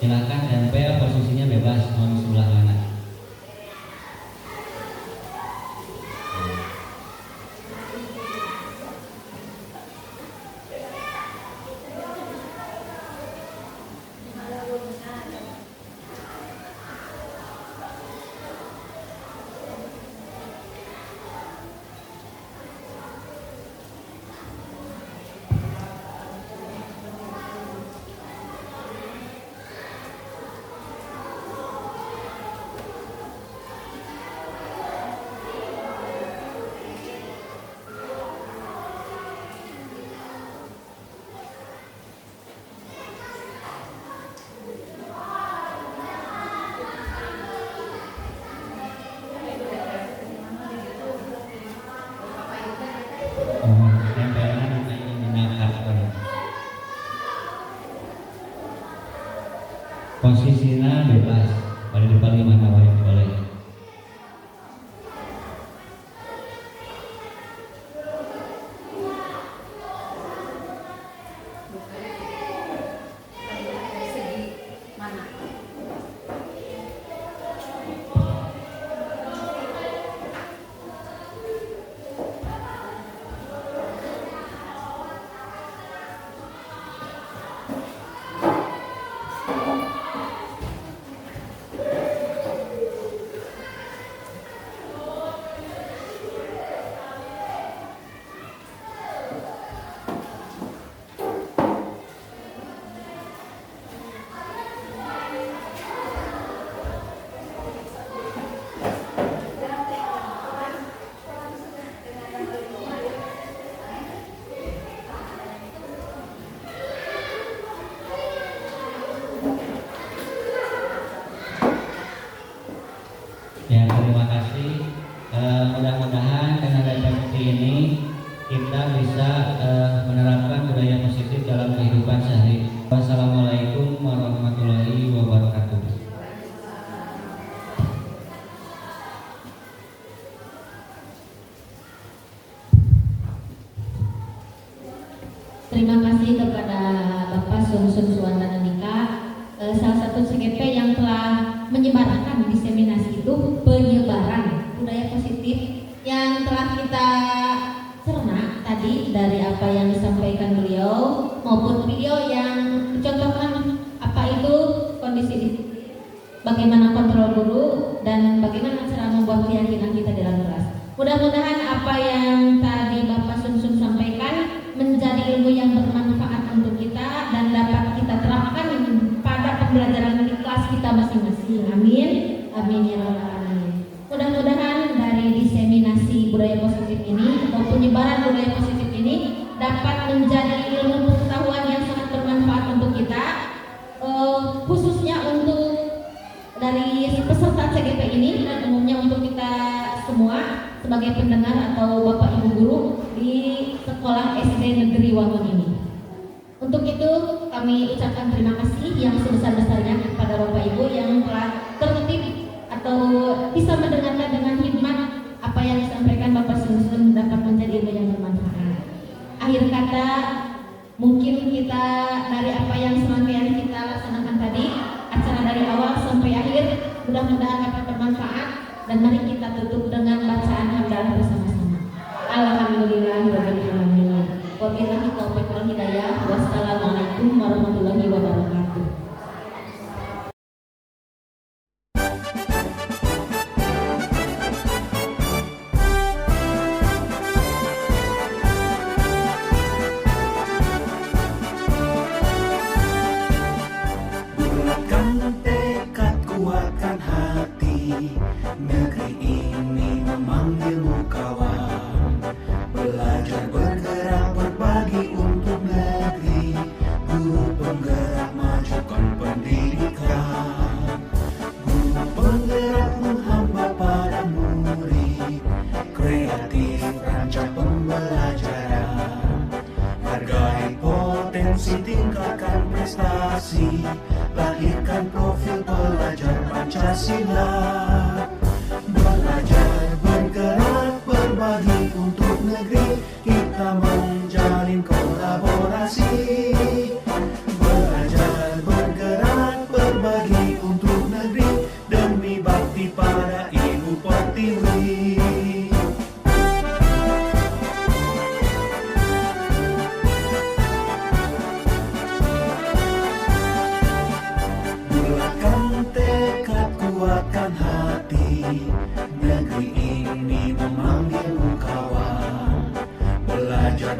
Silakan tempel, posisinya bebas mau di sebelah mana. Tempelan dengan karton. Posisinya bebas, pada di paling mana wae boleh. Ya, terima kasih. Mudah-mudahan dengan refleksi ini kita bisa menerapkan budaya positif dalam kehidupan sehari. Wassalamualaikum warahmatullahi wabarakatuh. Terima kasih kepada Bapak Sun Suwanda Andika, salah satu CGP yang telah menyebarkan diseminasi itu, penyebaran budaya positif yang telah kita cerna tadi dari apa yang disampaikan beliau maupun video yang mencontohkan apa itu kondisi disiplin, bagaimana kontrol guru, dan bagaimana cara membuat keyakinan kita dalam kelas. Mudah-mudahan apa yang tadi Bapak Sun sampaikan menjadi ilmu yang bermanfaat untuk kita dan dapat kita terapkan pada pembelajaran di kelas kita masing-masing. Amin. Amin ya rabbal alamin. Mudah-mudahan dari diseminasi budaya positif ini atau penyebaran budaya positif ini dapat menjadi ilmu pengetahuan yang sangat bermanfaat untuk kita, khususnya untuk dari peserta CGP ini dan umumnya untuk kita semua sebagai pendengar atau Bapak Ibu guru di sekolah SD Negeri Wangun ini. Untuk itu kami ucapkan terima kasih yang sebesar-besarnya kepada Bapak Ibu yang telah tertib atau bisa mendengarkan dengan hikmat apa yang disampaikan Bapak Sun dapat menjadi ilmu yang bermanfaat. Akhir kata, mungkin kita dari apa yang serangkaian mudah-mudahan dapat bermanfaat dan mari kita tutup dengan bacaan hamdalah bersama-sama. Alhamdulillahirabbil alamin. Wabillahi taufiq wal hidayah. Wassalamualaikum warahmatullahi wabarakatuh. Bulatkan tekad, kuatkan hati, negeri ini memanggilmu kawan. Belajar, bergerak, berbagi untuk negeri, guru penggerak, majukan pendidikan. Guru penggerak menghamba pada murid, kreatif rancang pembelajaran. Hargai potensi, tingkatkan prestasi, lahirkan profil pelajar Pancasila. Belajar, bergerak, berbagi untuk negeri, kita menjalin kolaborasi. Belajar, bergerak, berbagi untuk negeri, demi bakti pada Ibu Pertiwi. Bulatkan tekad, kuatkan hati, negeri ini memanggilmu kawan. Belajar,